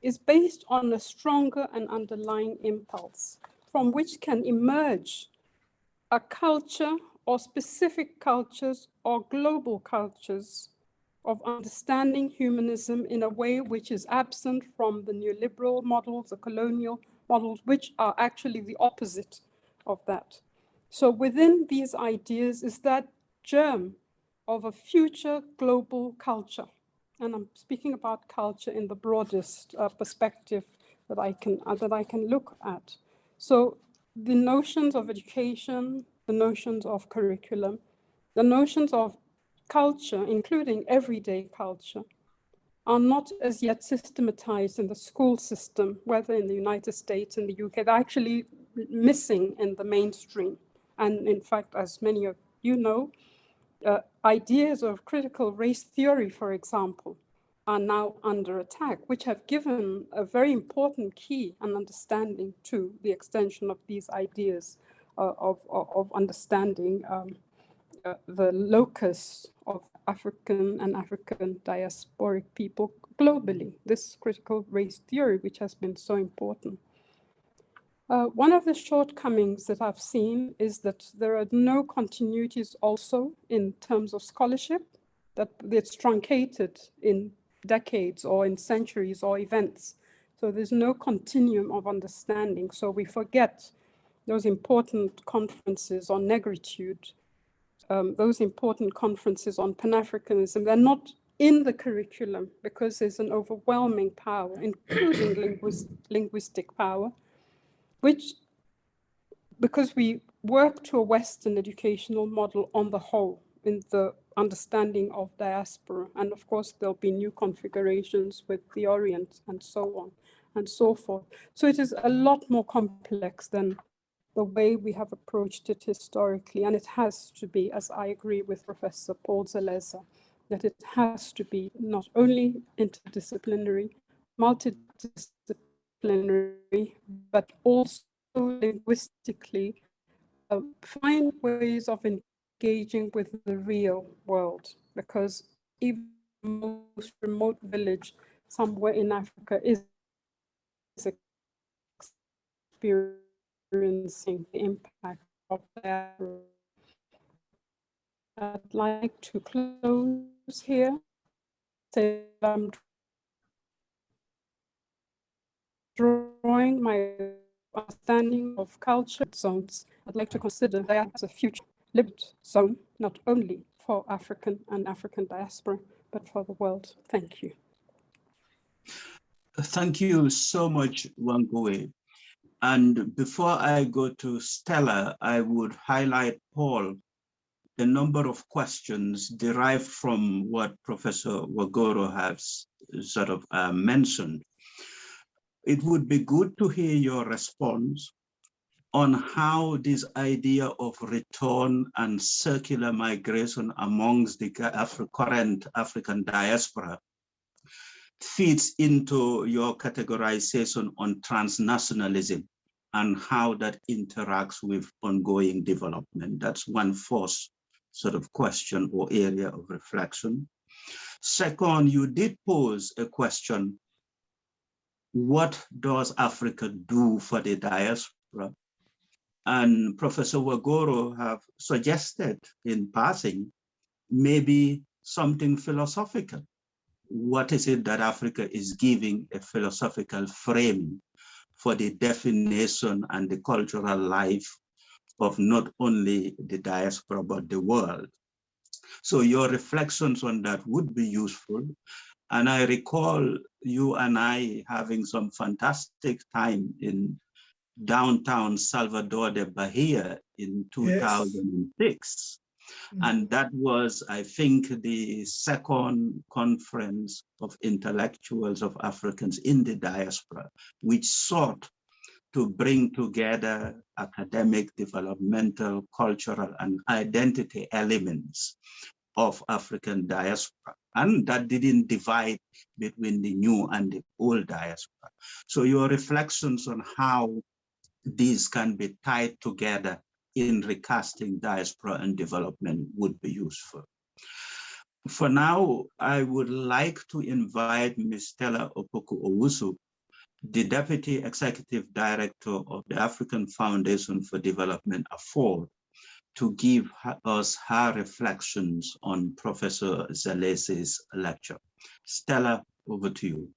is based on a stronger and underlying impulse from which can emerge a culture or specific cultures or global cultures of understanding humanism in a way which is absent from the neoliberal models, the colonial models, which are actually the opposite of that. So within these ideas is that germ of a future global culture. And I'm speaking about culture in the broadest perspective that I can look at. So the notions of education, the notions of curriculum, the notions of culture, including everyday culture, are not as yet systematized in the school system, whether in the United States and the UK. They're actually missing in the mainstream. And in fact, as many of you know, ideas of critical race theory, for example, are now under attack, which have given a very important key and understanding to the extension of these ideas of understanding the locus of African and African diasporic people globally, this critical race theory, which has been so important. One of the shortcomings that I've seen is that there are no continuities also in terms of scholarship, that it's truncated in decades or in centuries or events. So there's no continuum of understanding. So we forget those important conferences on negritude, those important conferences on Pan-Africanism. They're not in the curriculum because there's an overwhelming power, including linguistic power, which, because we work to a Western educational model on the whole in the understanding of diaspora. And of course, there'll be new configurations with the Orient and so on and so forth. So it is a lot more complex than the way we have approached it historically. And it has to be, as I agree with Professor Paul Zeleza, that it has to be not only interdisciplinary, multidisciplinary, but also linguistically find ways of engaging with the real world, because even the most remote village somewhere in Africa is experiencing the impact of that. I'd like to close here. Say I'm drawing my understanding of culture zones. I'd like to consider that as a future lived zone, not only for African and African diaspora, but for the world. Thank you. Thank you so much, Wangui. And before I go to Stella, I would highlight Paul a number of questions derived from what Professor Wagoro has sort of mentioned. It would be good to hear your response on how this idea of return and circular migration amongst the current African diaspora fits into your categorization on transnationalism and how that interacts with ongoing development. That's one first sort of question or area of reflection. Second, you did pose a question: what does Africa do for the diaspora? And Professor Wagoro have suggested in passing maybe something philosophical. What is it that Africa is giving a philosophical frame for the definition and the cultural life of not only the diaspora, but the world? So your reflections on that would be useful. And I recall you and I having some fantastic time in downtown Salvador de Bahia in 2006. And that was, I think, the second conference of intellectuals of Africans in the diaspora, which sought to bring together academic, developmental, cultural, and identity elements of African diaspora. And that didn't divide between the new and the old diaspora. So your reflections on how these can be tied together in recasting diaspora and development would be useful. For now, I would like to invite Ms. Stella Opoku-Owusu, the Deputy Executive Director of the African Foundation for Development Afford, to give us her reflections on Professor Zeleza's lecture. Stella, over to you.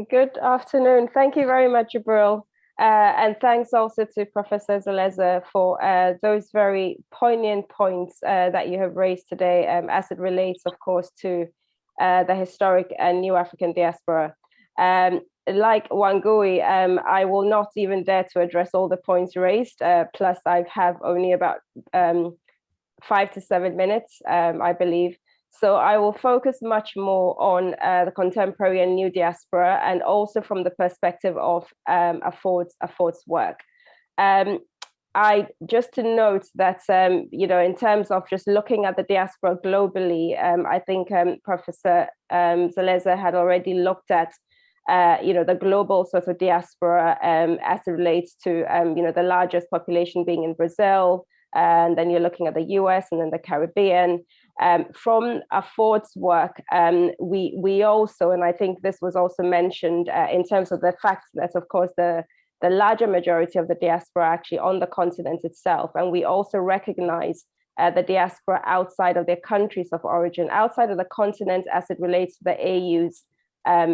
Good afternoon. Thank you very much, Jibril. And thanks also to Professor Zeleza for those very poignant points that you have raised today as it relates, of course, to the historic and new African diaspora. Like Wangui, I will not even dare to address all the points raised, plus I have only about 5 to 7 minutes, I believe. So I will focus much more on the contemporary and new diaspora, and also from the perspective of Afford's work. Just to note that, in terms of just looking at the diaspora globally, I think Professor Zeleza had already looked at the global sort of diaspora as it relates to, the largest population being in Brazil, and then you're looking at the US and then the Caribbean. From Afford's work, we also, and I think this was also mentioned in terms of the fact that, of course, the larger majority of the diaspora are actually on the continent itself. And we also recognize the diaspora outside of their countries of origin, outside of the continent as it relates to the AU's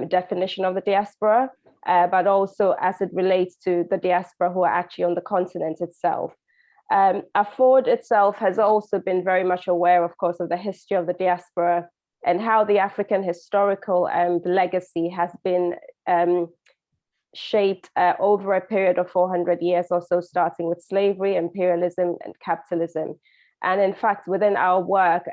definition of the diaspora, but also as it relates to the diaspora who are actually on the continent itself. Afford itself has also been very much aware, of course, of the history of the diaspora and how the African historical legacy has been shaped over a period of 400 years or so, starting with slavery, imperialism, and capitalism. And in fact, within our work,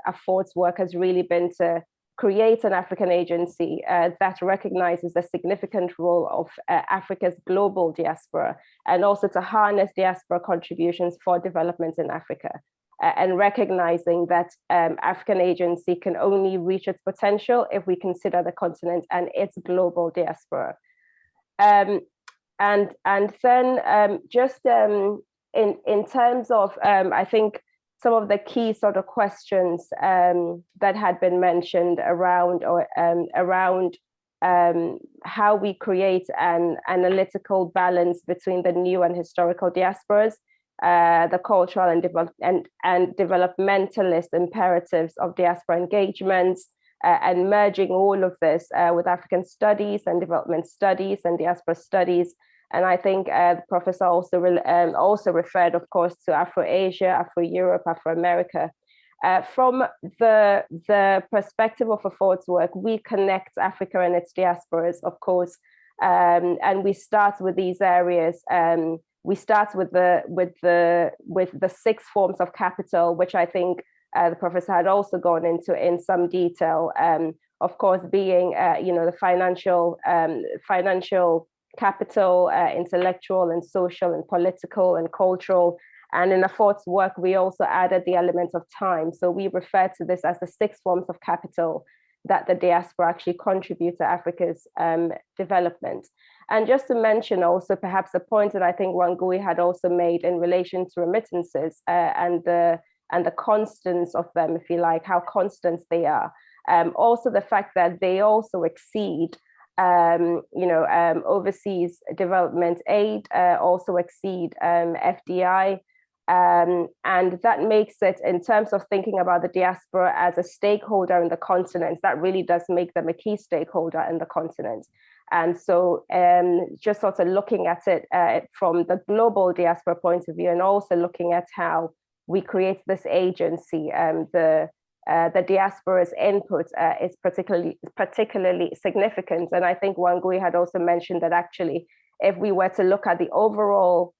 Afford's work has really been to create an African agency that recognizes the significant role of Africa's global diaspora, and also to harness diaspora contributions for development in Africa, and recognizing that African agency can only reach its potential if we consider the continent and its global diaspora. And then just in terms of, I think, some of the key sort of questions that had been mentioned around how we create an analytical balance between the new and historical diasporas, the cultural and developmentalist imperatives of diaspora engagements, and merging all of this with African studies and development studies and diaspora studies. And I think the professor also referred, of course, to Afro-Asia, Afro-Europe, Afro-America. From the perspective of Afford's work, we connect Africa and its diasporas, of course, and we start with these areas we start with the 6 forms of capital, which I think the professor had also gone into in some detail. Of course, being the financial capital, intellectual and social and political and cultural. And in the 4th work, we also added the element of time. So we refer to this as the 6 forms of capital that the diaspora actually contribute to Africa's development. And just to mention also perhaps a point that I think Wangui had also made in relation to remittances and the constants of them, if you like, how constant they are. Also the fact that they also exceed overseas development aid, also exceed FDI. And that makes it, in terms of thinking about the diaspora as a stakeholder in the continent, that really does make them a key stakeholder in the continent. And so just sort of looking at it from the global diaspora point of view, and also looking at how we create this agency, the diaspora's input is particularly significant. And I think Wangui had also mentioned that actually, if we were to look at the overall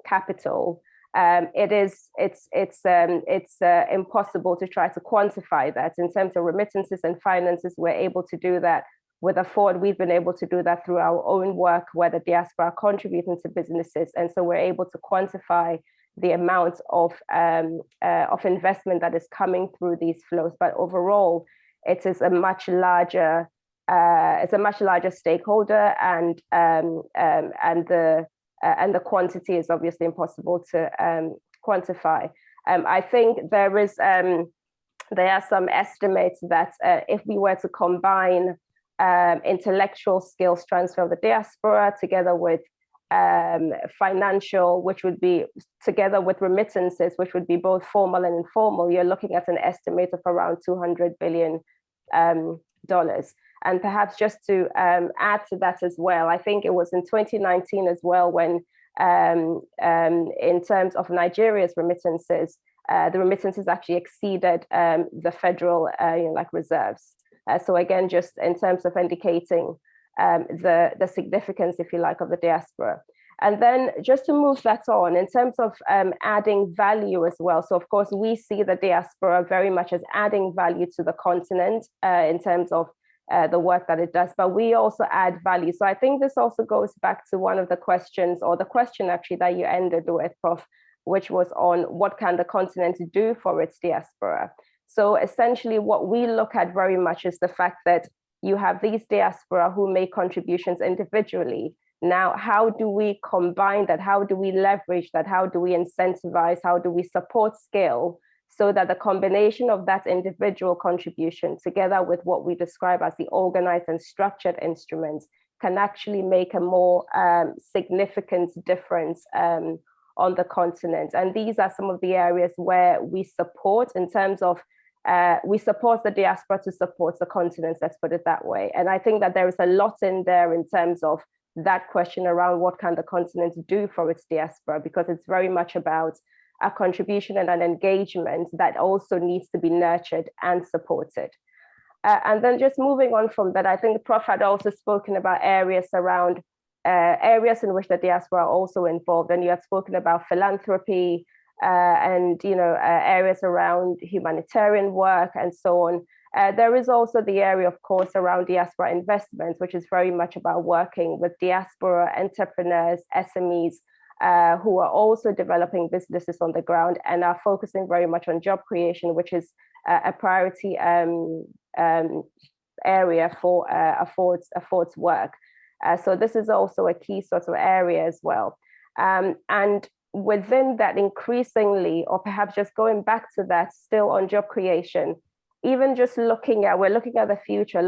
capital, it's impossible to try to quantify that. In terms of remittances and finances, we're able to do that. With Afford, we've been able to do that through our own work, where the diaspora are contributing to businesses, and so we're able to quantify the amount of investment that is coming through these flows. But overall, it is a much larger stakeholder, and the quantity is obviously impossible to quantify. I think there are some estimates that if we were to combine intellectual skills transfer of the diaspora together with financial, which would be together with remittances, which would be both formal and informal, you're looking at an estimate of around $200 billion. And perhaps just to add to that as well, I think it was in 2019 as well when in terms of Nigeria's remittances, the remittances actually exceeded the federal reserves. So again, just in terms of indicating the significance, if you like, of the diaspora. And then just to move that on, in terms of adding value as well. So of course, we see the diaspora very much as adding value to the continent in terms of the work that it does, but we also add value. So I think this also goes back to one of the questions, or the question actually that you ended with, Prof, which was on what can the continent do for its diaspora? So essentially what we look at very much is the fact that you have these diaspora who make contributions individually. Now, how do we combine that? How do we leverage that? How do we incentivize? How do we support scale so that the combination of that individual contribution together with what we describe as the organized and structured instruments can actually make a more significant difference on the continent? And these are some of the areas where we support in terms of we support the diaspora to support the continent, let's put it that way. And I think that there is a lot in there in terms of that question around what can the continent do for its diaspora, because it's very much about a contribution and an engagement that also needs to be nurtured and supported. And then just moving on from that, I think the Prof had also spoken about areas around areas in which the diaspora are also involved, and you had spoken about philanthropy, and areas around humanitarian work and so on. There is also the area, of course, around diaspora investments, which is very much about working with diaspora entrepreneurs, SMEs, who are also developing businesses on the ground and are focusing very much on job creation, which is a priority area for Afford's work. So this is also a key sort of area as well. And within that, increasingly, or perhaps just going back to that, still on job creation, even just we're looking at the future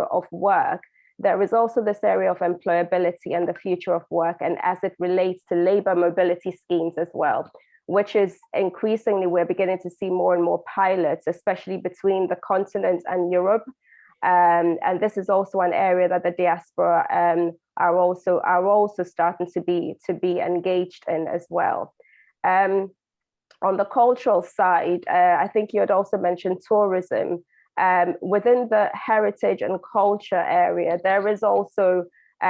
of work, there is also this area of employability and the future of work, and as it relates to labor mobility schemes as well, which is increasingly, we're beginning to see more and more pilots, especially between the continent and Europe. And this is also an area that the diaspora are also starting to be engaged in as well. On the cultural side, I think you had also mentioned tourism. Within the heritage and culture area, there is also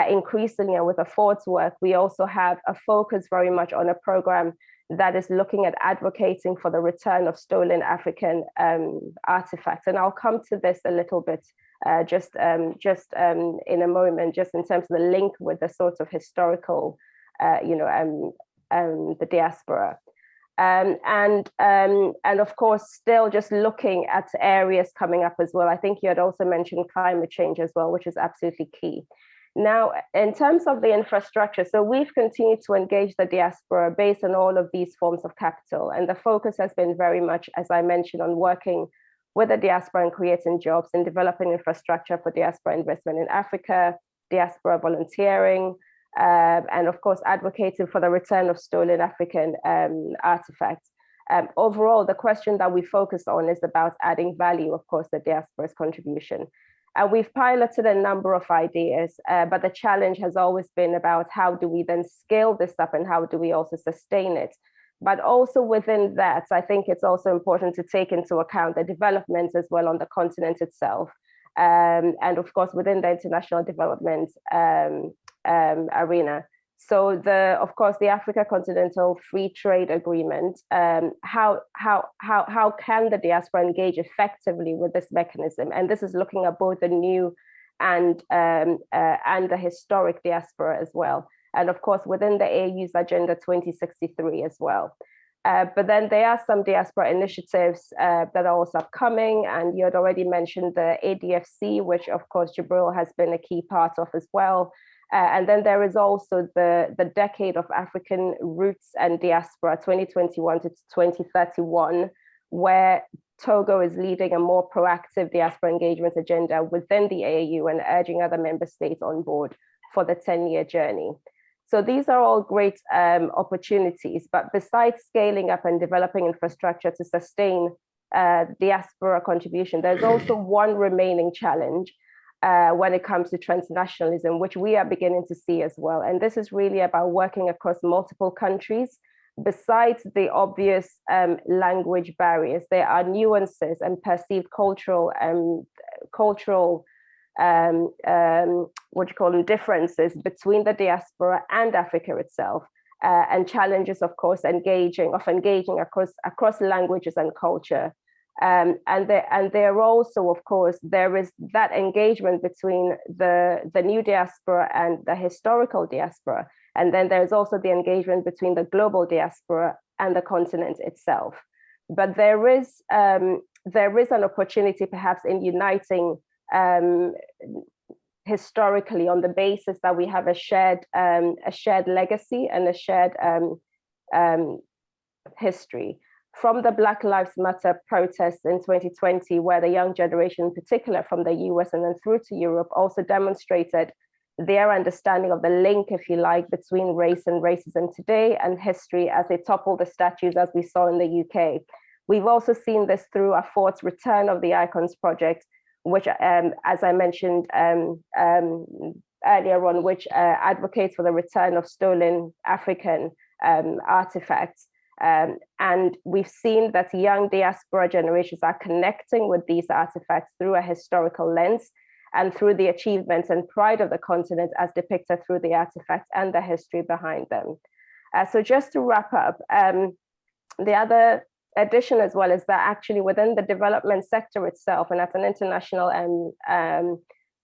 increasingly, and with the Ford's work, we also have a focus very much on a program that is looking at advocating for the return of stolen African artifacts. And I'll come to this a little bit just in a moment, just in terms of the link with the sort of historical, the diaspora. And of course, still just looking at areas coming up as well. I think you had also mentioned climate change as well, which is absolutely key. Now, in terms of the infrastructure, so we've continued to engage the diaspora based on all of these forms of capital. And the focus has been very much, as I mentioned, on working with the diaspora and creating jobs and developing infrastructure for diaspora investment in Africa, diaspora volunteering, and of course, advocating for the return of stolen African artifacts. Overall, the question that we focus on is about adding value, of course, the diaspora's contribution. We've piloted a number of ideas, but the challenge has always been about how do we then scale this up and how do we also sustain it? But also within that, I think it's also important to take into account the developments as well on the continent itself. And of course, within the international development arena. So of course, the Africa Continental Free Trade Agreement, how can the diaspora engage effectively with this mechanism? And this is looking at both the new and the historic diaspora as well. And of course, within the AU's Agenda 2063 as well. But then there are some diaspora initiatives that are also upcoming, and you had already mentioned the ADFC, which of course Jibril has been a key part of as well. And then there is also the Decade of African Roots and Diaspora 2021 to 2031, where Togo is leading a more proactive diaspora engagement agenda within the AU and urging other member states on board for the 10-year journey. So these are all great opportunities, but besides scaling up and developing infrastructure to sustain diaspora contribution, there's also one remaining challenge when it comes to transnationalism, which we are beginning to see as well. And this is really about working across multiple countries. Besides the obvious language barriers, there are nuances and perceived cultural differences between the diaspora and Africa itself, and challenges, of course, engaging across languages and culture. And there also, of course, there is that engagement between the new diaspora and the historical diaspora. And then there's also the engagement between the global diaspora and the continent itself. But there is an opportunity perhaps in uniting historically on the basis that we have a shared legacy and a shared history. From the Black Lives Matter protests in 2020, where the young generation, in particular from the US and then through to Europe, also demonstrated their understanding of the link, if you like, between race and racism today and history as they toppled the statues as we saw in the UK. We've also seen this through our Ford's Return of the Icons project, which, as I mentioned earlier on, which advocates for the return of stolen African artifacts. And we've seen that young diaspora generations are connecting with these artifacts through a historical lens and through the achievements and pride of the continent as depicted through the artifacts and the history behind them. So just to wrap up, the other addition as well is that actually within the development sector itself and at an international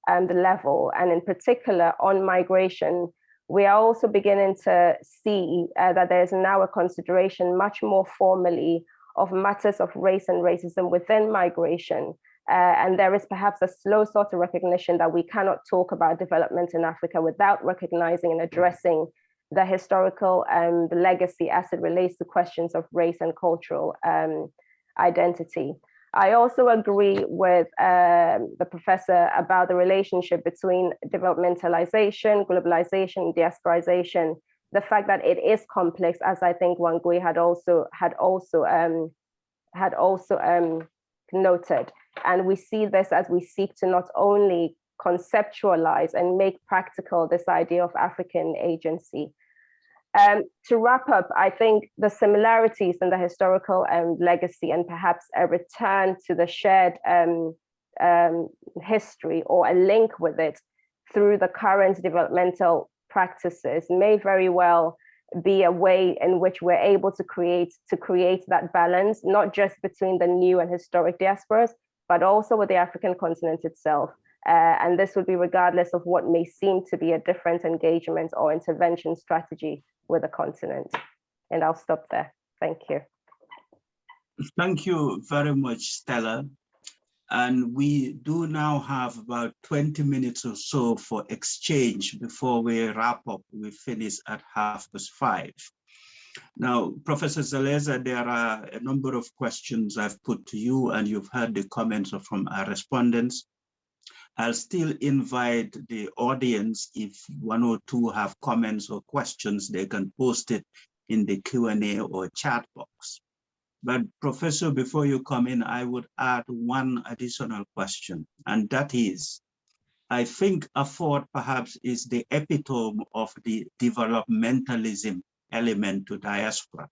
level, and in particular on migration, we are also beginning to see that there's now a consideration much more formally of matters of race and racism within migration. And there is perhaps a slow sort of recognition that we cannot talk about development in Africa without recognizing and addressing the historical the legacy as it relates to questions of race and cultural identity. I also agree with the professor about the relationship between developmentalization, globalization, and diasporization. The fact that it is complex, as I think Wangui had also noted. And we see this as we seek to not only conceptualize and make practical this idea of African agency. To wrap up, I think the similarities in the historical legacy and perhaps a return to the shared history or a link with it through the current developmental practices may very well be a way in which we're able to create that balance, not just between the new and historic diasporas, but also with the African continent itself. And this would be regardless of what may seem to be a different engagement or intervention strategy with the continent. And I'll stop there. Thank you. Thank you very much, Stella. And we do now have about 20 minutes or so for exchange before we wrap up. We finish at 5:30. Now, Professor Zeleza, there are a number of questions I've put to you, and you've heard the comments from our respondents. I'll still invite the audience, if one or two have comments or questions, they can post it in the Q&A or chat box. But Professor, before you come in, I would add one additional question, and that is, I think afford perhaps is the epitome of the developmentalism element to diaspora.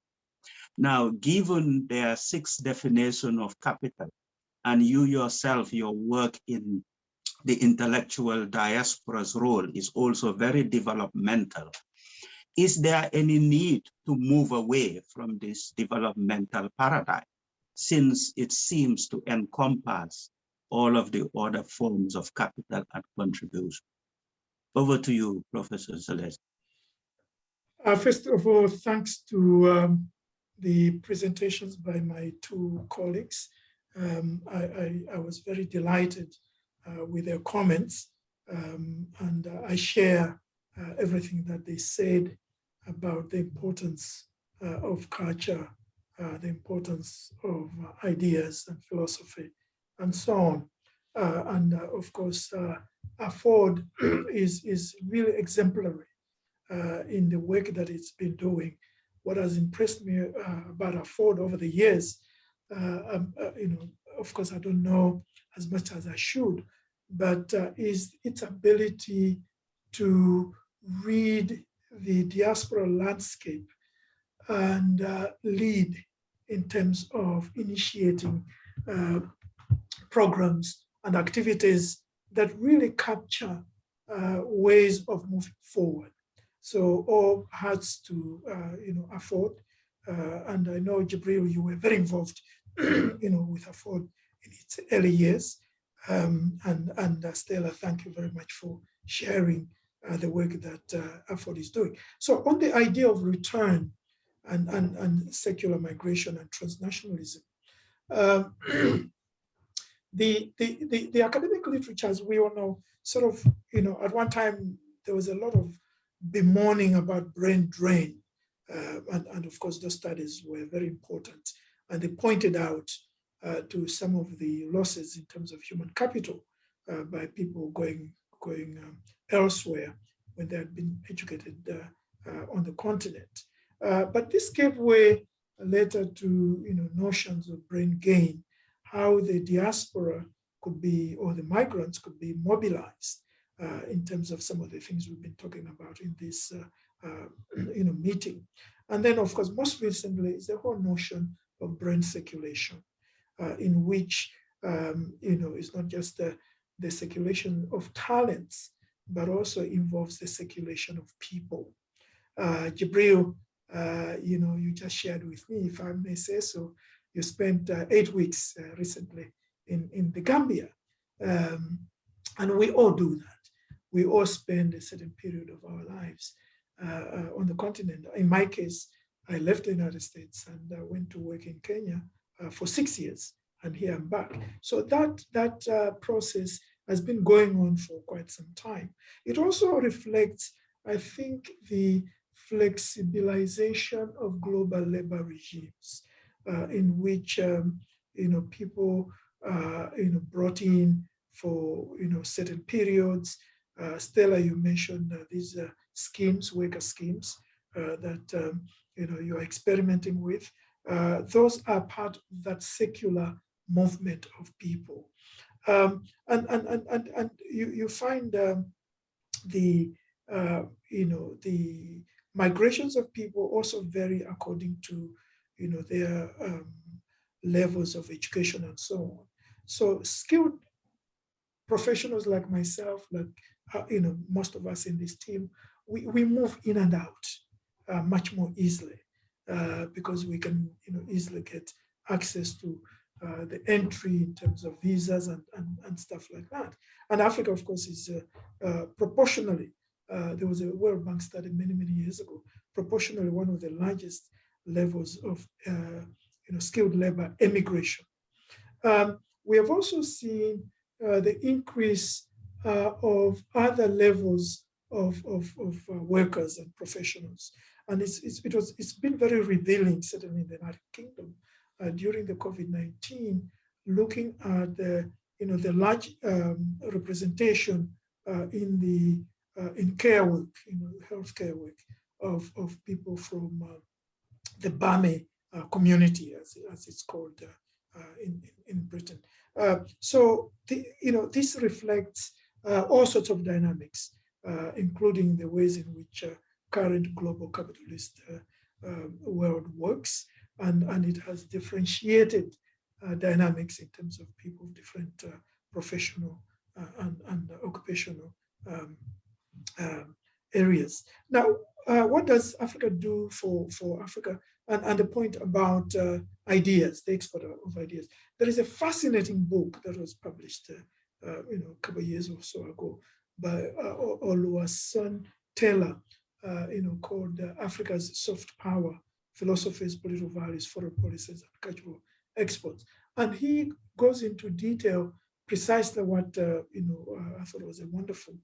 Now, given their 6 definition of capital, and you yourself, your work in the intellectual diaspora's role is also very developmental. Is there any need to move away from this developmental paradigm, since it seems to encompass all of the other forms of capital and contribution? Over to you, Professor Zeleza. First of all, thanks to the presentations by my 2 colleagues. I was very delighted with their comments, and I share everything that they said about the importance of culture, the importance of ideas and philosophy, and so on. And of course, Afford is really exemplary in the work that it's been doing. What has impressed me about Afford over the years, of course, I don't know as much as I should, but is its ability to read the diaspora landscape and lead in terms of initiating programs and activities that really capture ways of moving forward. So all hearts to Afford, and I know Jibril, you were very involved, with Afford in its early years, and Stella, thank you very much for sharing the work that Afford is doing. So on the idea of return and secular migration and transnationalism, the academic literature, as we all know, sort of, at one time there was a lot of bemoaning about brain drain, and of course those studies were very important, and they pointed out to some of the losses in terms of human capital by people going elsewhere when they had been educated on the continent. But this gave way later to notions of brain gain, how the diaspora could be, or the migrants could be mobilized in terms of some of the things we've been talking about in this meeting. And then, of course, most recently is the whole notion of brain circulation, in which it's not just the circulation of talents, but also involves the circulation of people. Jibril, you just shared with me, if I may say so, you spent 8 weeks recently in the Gambia. And we all do that. We all spend a certain period of our lives on the continent. In my case, I left the United States and went to work in Kenya for 6 years, and here I'm back. So that process has been going on for quite some time. It also reflects, I think, the flexibilization of global labor regimes, in which people brought in for certain periods. Stella, you mentioned these schemes, worker schemes that you're experimenting with. Those are part of that secular movement of people, and you find the migrations of people also vary according to their levels of education and so on. So skilled professionals like myself, like most of us in this team, we move in and out much more easily because we can easily get access to the entry in terms of visas and stuff like that. And Africa, of course, is proportionally, there was a World Bank study many, many years ago, proportionally one of the largest levels of skilled labor emigration. We have also seen the increase of other levels of workers and professionals. And it's been very revealing, certainly in the United Kingdom, during the COVID-19, looking at the large representation in care work, healthcare work of people from the Bame community, as it's called in Britain. So this reflects all sorts of dynamics, including the ways in which current global capitalist world works, and it has differentiated dynamics in terms of people of different professional and occupational areas. Now, what does Africa do for Africa? And the point about ideas, the export of ideas. There is a fascinating book that was published a couple of years or so ago by Oluwaseun Taylor, called Africa's Soft Power, Philosophies, Political Values, Foreign Policies, and Cultural Exports. And he goes into detail precisely what, I thought was a wonderful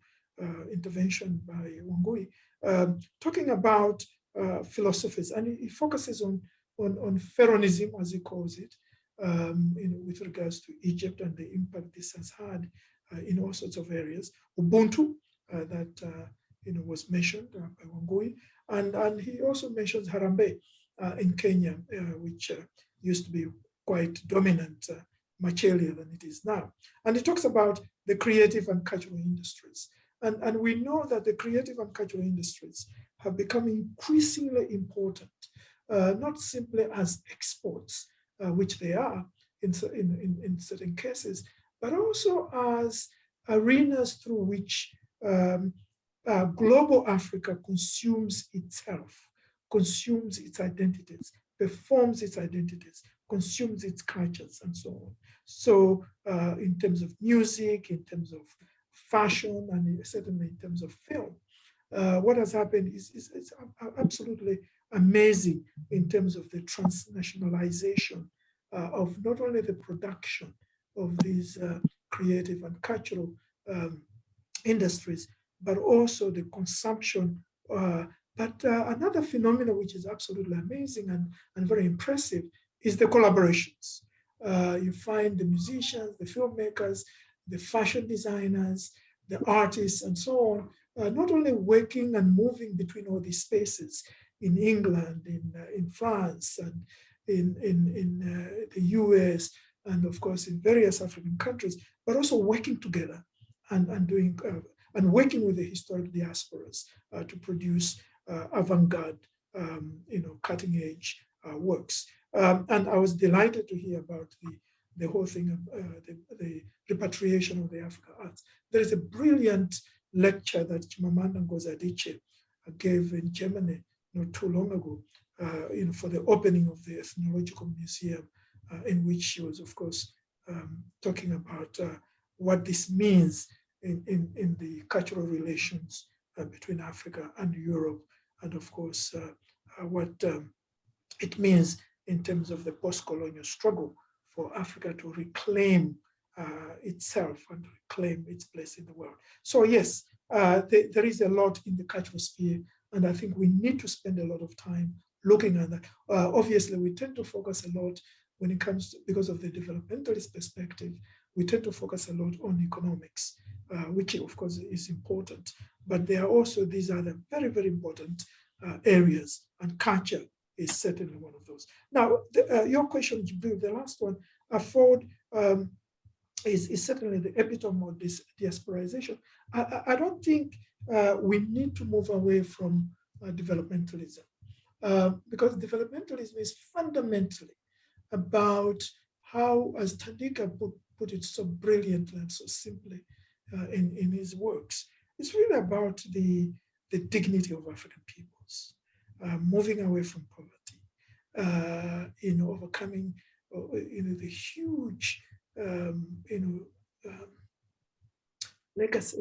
intervention by Wangui, talking about philosophies. And he focuses on Pharaonism, as he calls it, with regards to Egypt and the impact this has had in all sorts of areas. Ubuntu, that was mentioned by Wangui, and he also mentions Harambee in Kenya, which used to be quite dominant, much earlier than it is now. And he talks about the creative and cultural industries. And we know that the creative and cultural industries have become increasingly important, not simply as exports, which they are in certain cases, but also as arenas through which global Africa consumes itself, consumes its identities, performs its identities, consumes its cultures, and so on. So in terms of music, in terms of fashion, and certainly in terms of film, what has happened is absolutely amazing in terms of the transnationalization of not only the production of these creative and cultural industries, but also the consumption. But another phenomenon which is absolutely amazing and very impressive is the collaborations. You find the musicians, the filmmakers, the fashion designers, the artists, and so on, not only working and moving between all these spaces in England, in France, and in the US, and of course in various African countries, but also working together and doing and working with the historic diasporas to produce avant-garde, cutting-edge works. And I was delighted to hear about the whole thing of the repatriation of the African arts. There is a brilliant lecture that Chimamanda Ngozi Adichie gave in Germany not too long ago, for the opening of the Ethnological Museum, in which she was, of course, talking about what this means in the cultural relations between Africa and Europe, and of course, what it means in terms of the post-colonial struggle for Africa to reclaim itself and to reclaim its place in the world. So yes, there is a lot in the cultural sphere, and I think we need to spend a lot of time looking at that. Obviously, we tend to focus a lot when it comes to, because of the developmentalist perspective, we tend to focus a lot on economics, which of course is important, but there are also these other very, very important areas, and culture is certainly one of those. Now, your question, Jibril, the last one, afford is certainly the epitome of this diasporization. I don't think we need to move away from developmentalism, because developmentalism is fundamentally about how, as Tandika put it so brilliantly and so simply in his works, it's really about the dignity of African peoples, moving away from poverty, overcoming, the huge,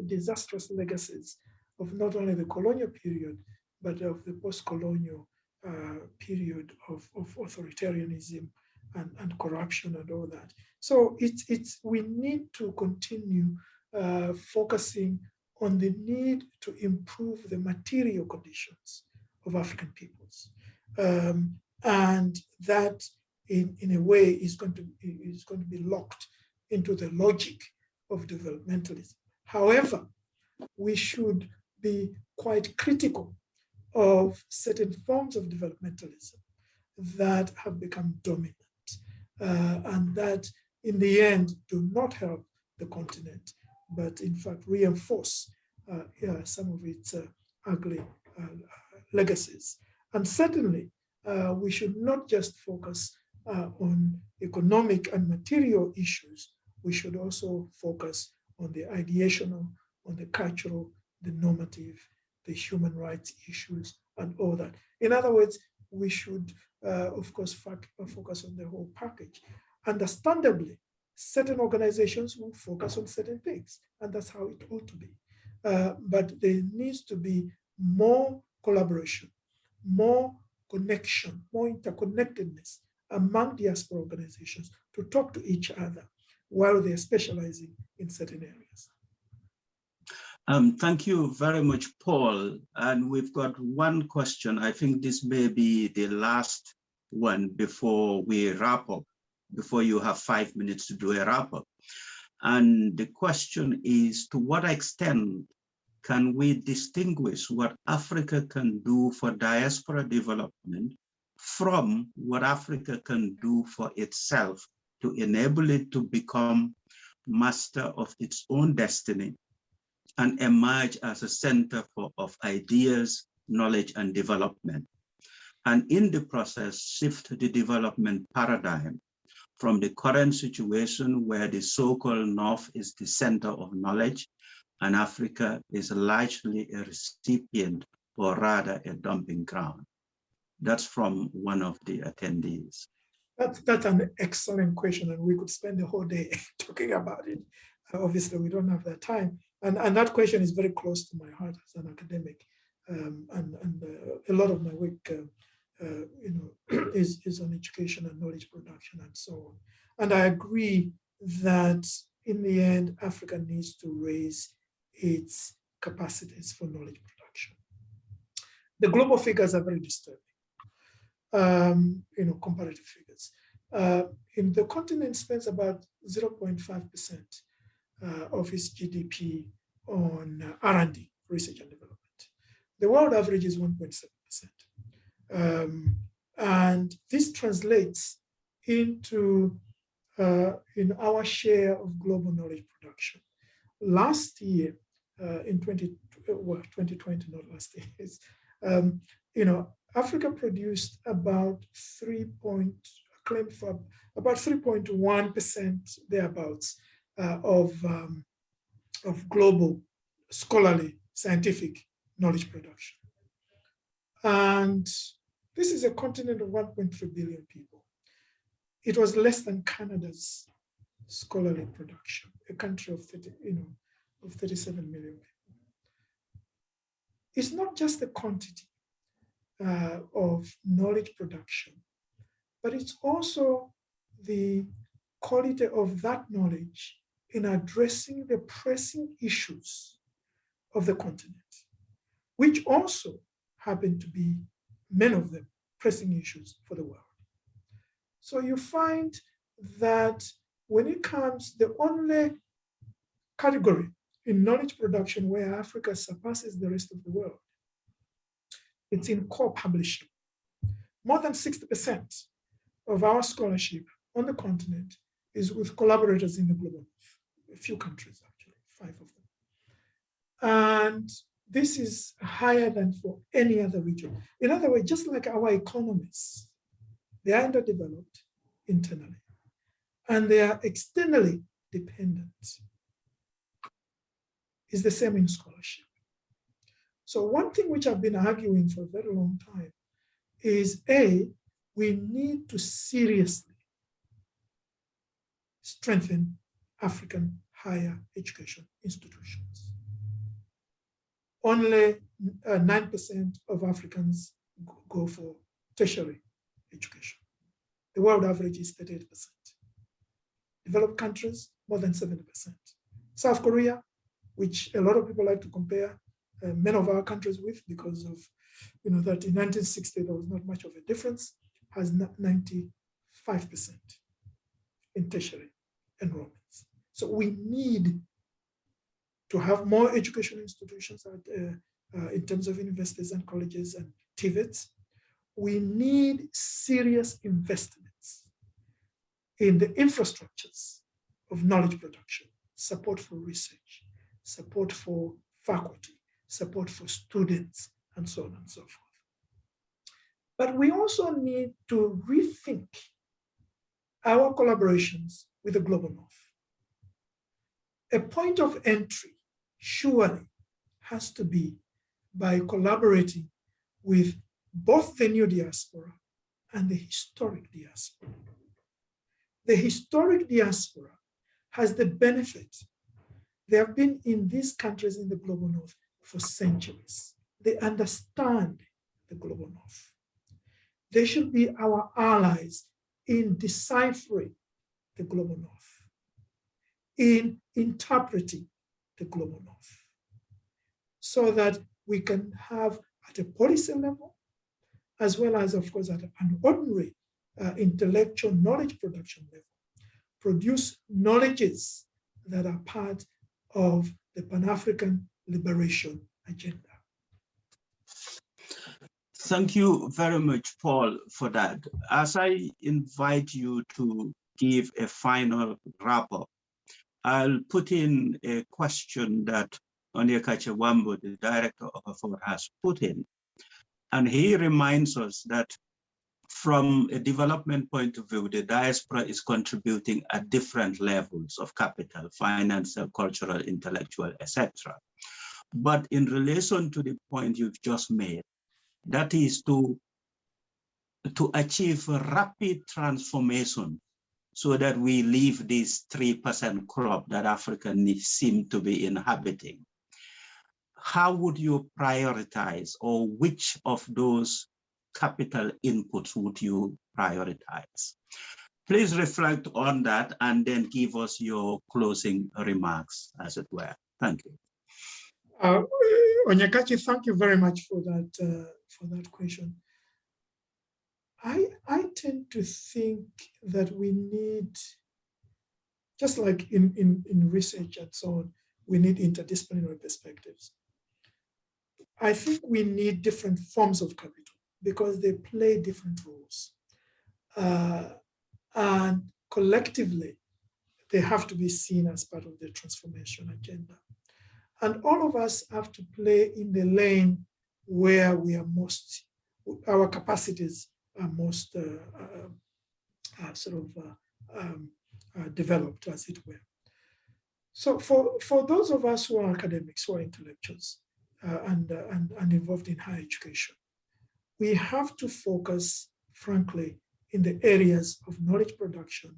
disastrous legacies of not only the colonial period, but of the post-colonial period of authoritarianism and corruption and all that. So we need to continue focusing on the need to improve the material conditions of African peoples. And that in a way is going to be locked into the logic of developmentalism. However, we should be quite critical of certain forms of developmentalism that have become dominant and that in the end do not help the continent, but in fact reinforce some of its ugly legacies. And certainly, we should not just focus on economic and material issues. We should also focus on the ideational, on the cultural, the normative, the human rights issues, and all that. In other words, we should, of course, focus on the whole package. Understandably, certain organizations will focus on certain things, and that's how it ought to be. But there needs to be more collaboration, more connection, more interconnectedness among diaspora organizations to talk to each other while they're specializing in certain areas. Thank you very much, Paul. And we've got one question. I think this may be the last one before we wrap up, before you have 5 minutes to do a wrap up. And the question is, to what extent can we distinguish what Africa can do for diaspora development from what Africa can do for itself to enable it to become master of its own destiny and emerge as a center of ideas, knowledge, and development? And in the process, shift the development paradigm from the current situation where the so-called North is the center of knowledge and Africa is largely a recipient, or rather a dumping ground. That's from one of the attendees. That's an excellent question, and we could spend the whole day talking about it. Obviously, we don't have that time. And that question is very close to my heart as an academic. And a lot of my work is on education and knowledge production and so on. And I agree that in the end, Africa needs to raise its capacities for knowledge production. The global figures are very disturbing, comparative figures. In the continent spends about 0.5% of its GDP on R&D, research and development. The world average is 1.7%. And this translates into in our share of global knowledge production. Last year, in 2020, not last year, Africa produced about 3.1% thereabouts of global scholarly scientific knowledge production. And this is a continent of 1.3 billion people. It was less than Canada's scholarly production, a country of 37 million people. It's not just the quantity of knowledge production, but it's also the quality of that knowledge in addressing the pressing issues of the continent, which also happen to be, many of them, pressing issues for the world. So you find that when it comes, the only category in knowledge production where Africa surpasses the rest of the world, it's in core publishing. More than 60% of our scholarship on the continent is with collaborators in the global north, a few countries actually, 5 of them. And this is higher than for any other region. In other words, just like our economies, they are underdeveloped internally, and they are externally dependent. It's the same in scholarship. So one thing which I've been arguing for a very long time is A, we need to seriously strengthen African higher education institutions. Only 9% of Africans go for tertiary education. The world average is 38%. Developed countries, more than 70%. South Korea, which a lot of people like to compare many of our countries with because of, that in 1960 there was not much of a difference, has 95% in tertiary enrollments. So we need to have more education institutions in terms of universities and colleges and TVETs. We need serious investments in the infrastructures of knowledge production, support for research, support for faculty, support for students, and so on and so forth. But we also need to rethink our collaborations with the global north. A point of entry surely has to be by collaborating with both the new diaspora and the historic diaspora. The historic diaspora has the benefit. They have been in these countries in the global north for centuries. They understand the global north. They should be our allies in deciphering the global north, in interpreting the global north, so that we can have at a policy level, as well as, of course, at an ordinary intellectual knowledge production level, produce knowledges that are part of the Pan-African liberation agenda. Thank you very much, Paul, for that. As I invite you to give a final wrap-up, I'll put in a question that Onyekachi Wambo, the director of FLIA, has put in. And he reminds us that from a development point of view, the diaspora is contributing at different levels of capital, financial, cultural, intellectual, etc. But in relation to the point you've just made, that is to achieve a rapid transformation so that we leave this 3% club that Africans seem to be inhabiting. How would you prioritize, or which of those capital inputs would you prioritize? Please reflect on that and then give us your closing remarks, as it were. Thank you. Onyekachi, thank you very much for that question. I tend to think that we need, just like in research and so on, we need interdisciplinary perspectives. I think we need different forms of capital because they play different roles. And collectively, they have to be seen as part of the transformation agenda. And all of us have to play in the lane where we are most, our capacities are most developed, as it were. So for those of us who are academics, who are intellectuals, and involved in higher education, we have to focus, frankly, in the areas of knowledge production.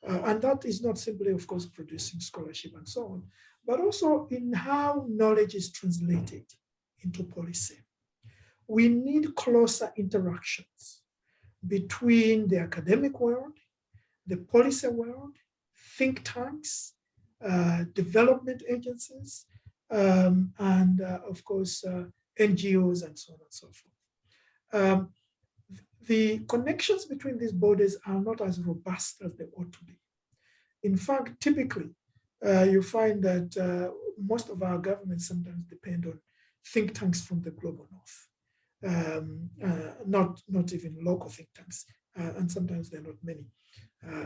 And that is not simply, of course, producing scholarship and so on, but also in how knowledge is translated into policy. We need closer interactions between the academic world, the policy world, think tanks, development agencies, and of course, NGOs and so on and so forth. The connections between these bodies are not as robust as they ought to be. In fact, typically, you find that most of our governments sometimes depend on think tanks from the global north, not even local think tanks, and sometimes there are not many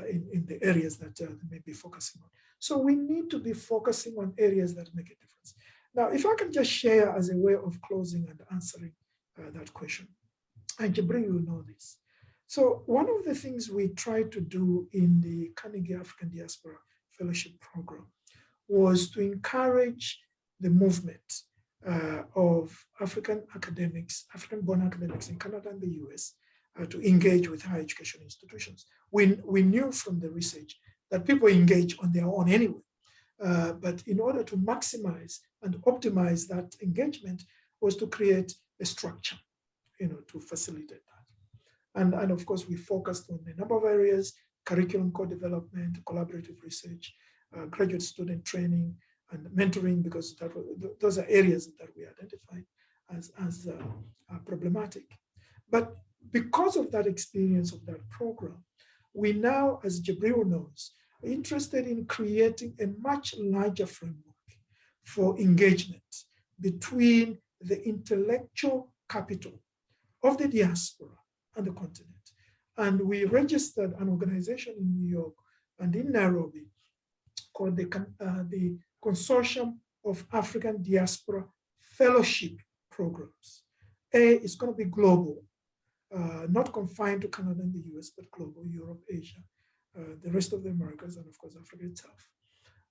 in the areas that they may be focusing on. So we need to be focusing on areas that make a difference. Now, if I can just share as a way of closing and answering that question, and Jibril will know this. So one of the things we tried to do in the Carnegie African Diaspora Fellowship Program was to encourage the movement of African academics, African-born academics in Canada and the US to engage with higher education institutions. We knew from the research that people engage on their own anyway. But in order to maximize and optimize that engagement was to create a structure, to facilitate that. And of course, we focused on a number of areas: curriculum co-development, collaborative research, graduate student training, and mentoring, because those are areas that we identified as problematic. But because of that experience of that program, we now, as Jibril knows, are interested in creating a much larger framework for engagement between the intellectual capital of the diaspora and the continent. And we registered an organization in New York and in Nairobi called the Consortium of African Diaspora Fellowship Programs. It's going to be global, not confined to Canada and the US, but global: Europe, Asia, the rest of the Americas, and of course, Africa itself.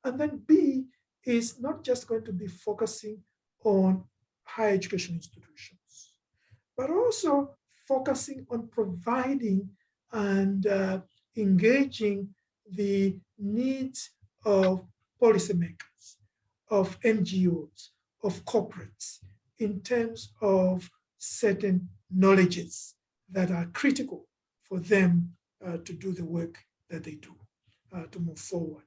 And then B is not just going to be focusing on higher education institutions, but also focusing on providing and engaging the needs of policymakers, of NGOs, of corporates, in terms of certain knowledges that are critical for them to do the work that they do, to move forward.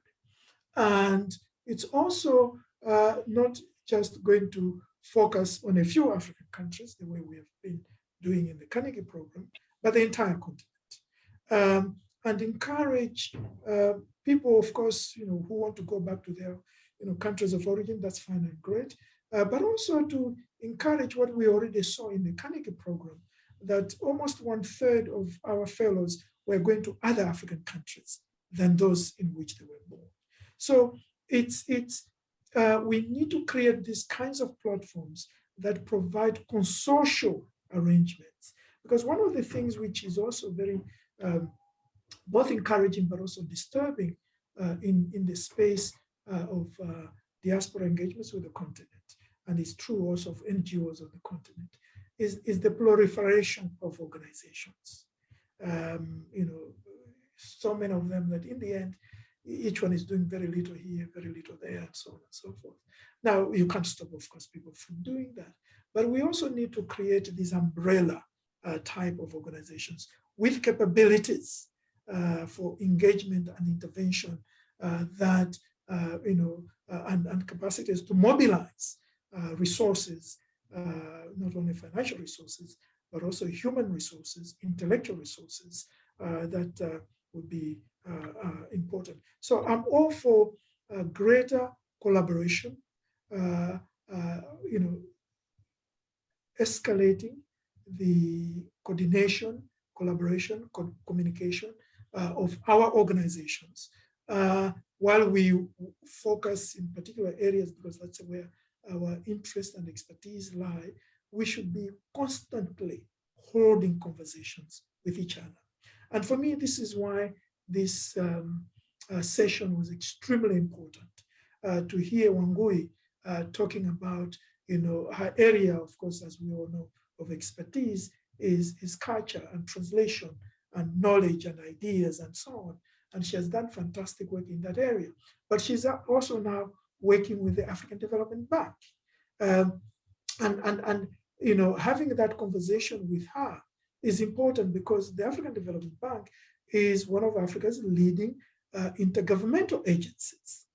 And it's also not just going to focus on a few African countries, the way we have been doing in the Carnegie program, but the entire continent. And encourage people, of course, who want to go back to their countries of origin. That's fine and great. But also to encourage what we already saw in the Carnegie program, that almost 1/3 of our fellows were going to other African countries than those in which they were born. So we need to create these kinds of platforms that provide consortial arrangements. Because one of the things which is also very both encouraging but also disturbing in the space of diaspora engagements with the continent, and it's true also of NGOs of the continent, is the proliferation of organizations. So many of them that in the end, each one is doing very little here, very little there, and so on and so forth. Now, you can't stop, of course, people from doing that, but we also need to create these umbrella type of organizations with capabilities for engagement and intervention that, and capacities to mobilize resources, not only financial resources, but also human resources, intellectual resources that would be important. So I'm all for greater collaboration, escalating the coordination, collaboration, communication of our organizations, while we focus in particular areas, because that's where our interest and expertise lie. We should be constantly holding conversations with each other. And for me, this is why this session was extremely important, to hear Wangui talking about, her area, of course, as we all know, of expertise is culture and translation and knowledge and ideas and so on. And she has done fantastic work in that area. But she's also now working with the African Development Bank. And having that conversation with her is important, because the African Development Bank is one of Africa's leading intergovernmental agencies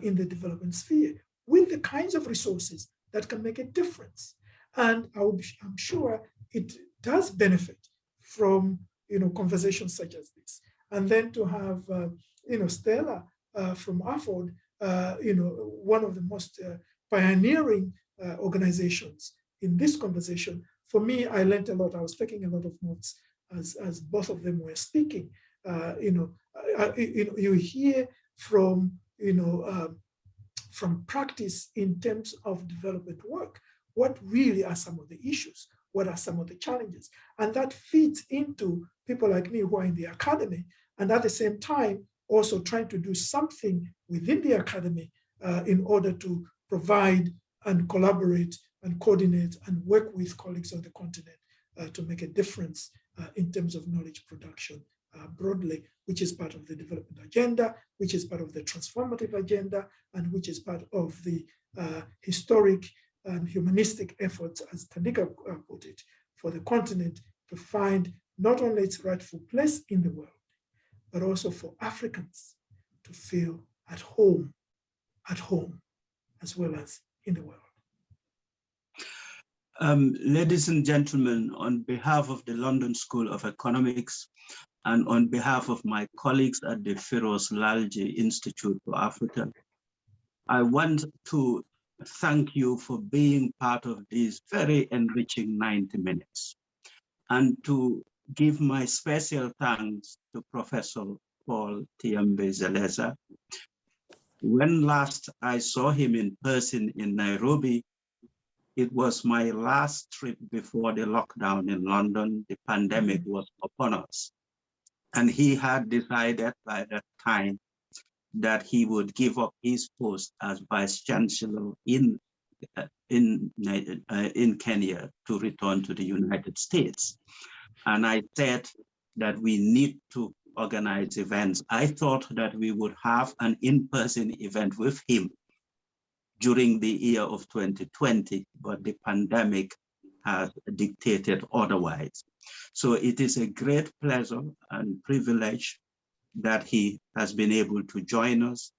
in the development sphere, with the kinds of resources that can make a difference. And I'm sure it does benefit from conversations such as this. And then to have Stella from AFOD, one of the most pioneering organizations in this conversation. For me, I learned a lot. I was taking a lot of notes as both of them were speaking. You hear from from practice in terms of development work, what really are some of the issues? What are some of the challenges? And that feeds into people like me who are in the academy, and at the same time, also trying to do something within the academy in order to provide and collaborate and coordinate and work with colleagues on the continent to make a difference in terms of knowledge production broadly, which is part of the development agenda, which is part of the transformative agenda, and which is part of the historic and humanistic efforts, as Tandika put it, for the continent to find not only its rightful place in the world, but also for Africans to feel at home as well as in the world. Ladies and gentlemen, on behalf of the London School of Economics and on behalf of my colleagues at the Firoz Lalji Institute for Africa, I want to thank you for being part of these very enriching 90 minutes, and to give my special thanks to Professor Paul Tiyambe Zeleza. When last I saw him in person in Nairobi, it was my last trip before the lockdown in London. The pandemic was upon us. And he had decided by that time that he would give up his post as Vice Chancellor in Kenya to return to the United States. And I said that we need to organize events. I thought that we would have an in-person event with him during the year of 2020, but the pandemic has dictated otherwise. So it is a great pleasure and privilege that he has been able to join us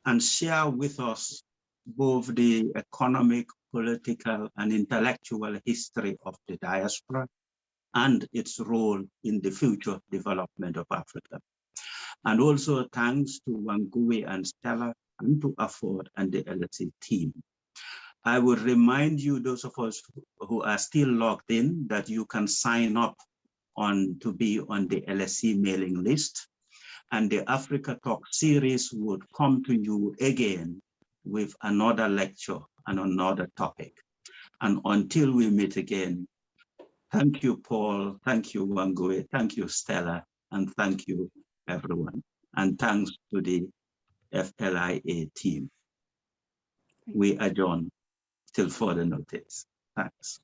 and share with us both the economic, political, and intellectual history of the diaspora and its role in the future development of Africa. And also thanks to Wangui and Stella and to Afford and the LSE team. I would remind you, those of us who are still logged in, that you can sign up to be on the LSE mailing list, and the Africa Talk series would come to you again with another lecture and another topic. And until we meet again, thank you, Paul, thank you, Wangui, thank you, Stella, and thank you, everyone. And thanks to the FLIA team. We adjourn till further notice. Thanks.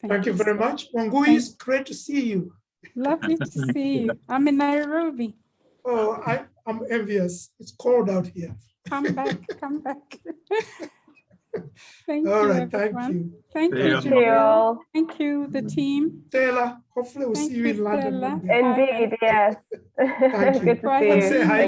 Thank you very much. Wangui, it's great to see you. Lovely to see you. I'm in Nairobi. Oh, I'm envious. It's cold out here. Come back, come back. Thank All you, right, everyone. thank you. Thank you, Thank you. Jibril. Thank you, the team. Stella, hopefully we'll Thank see you you, in London Stella. one day. Indeed, yes. Thank you. Good to see And you. say hi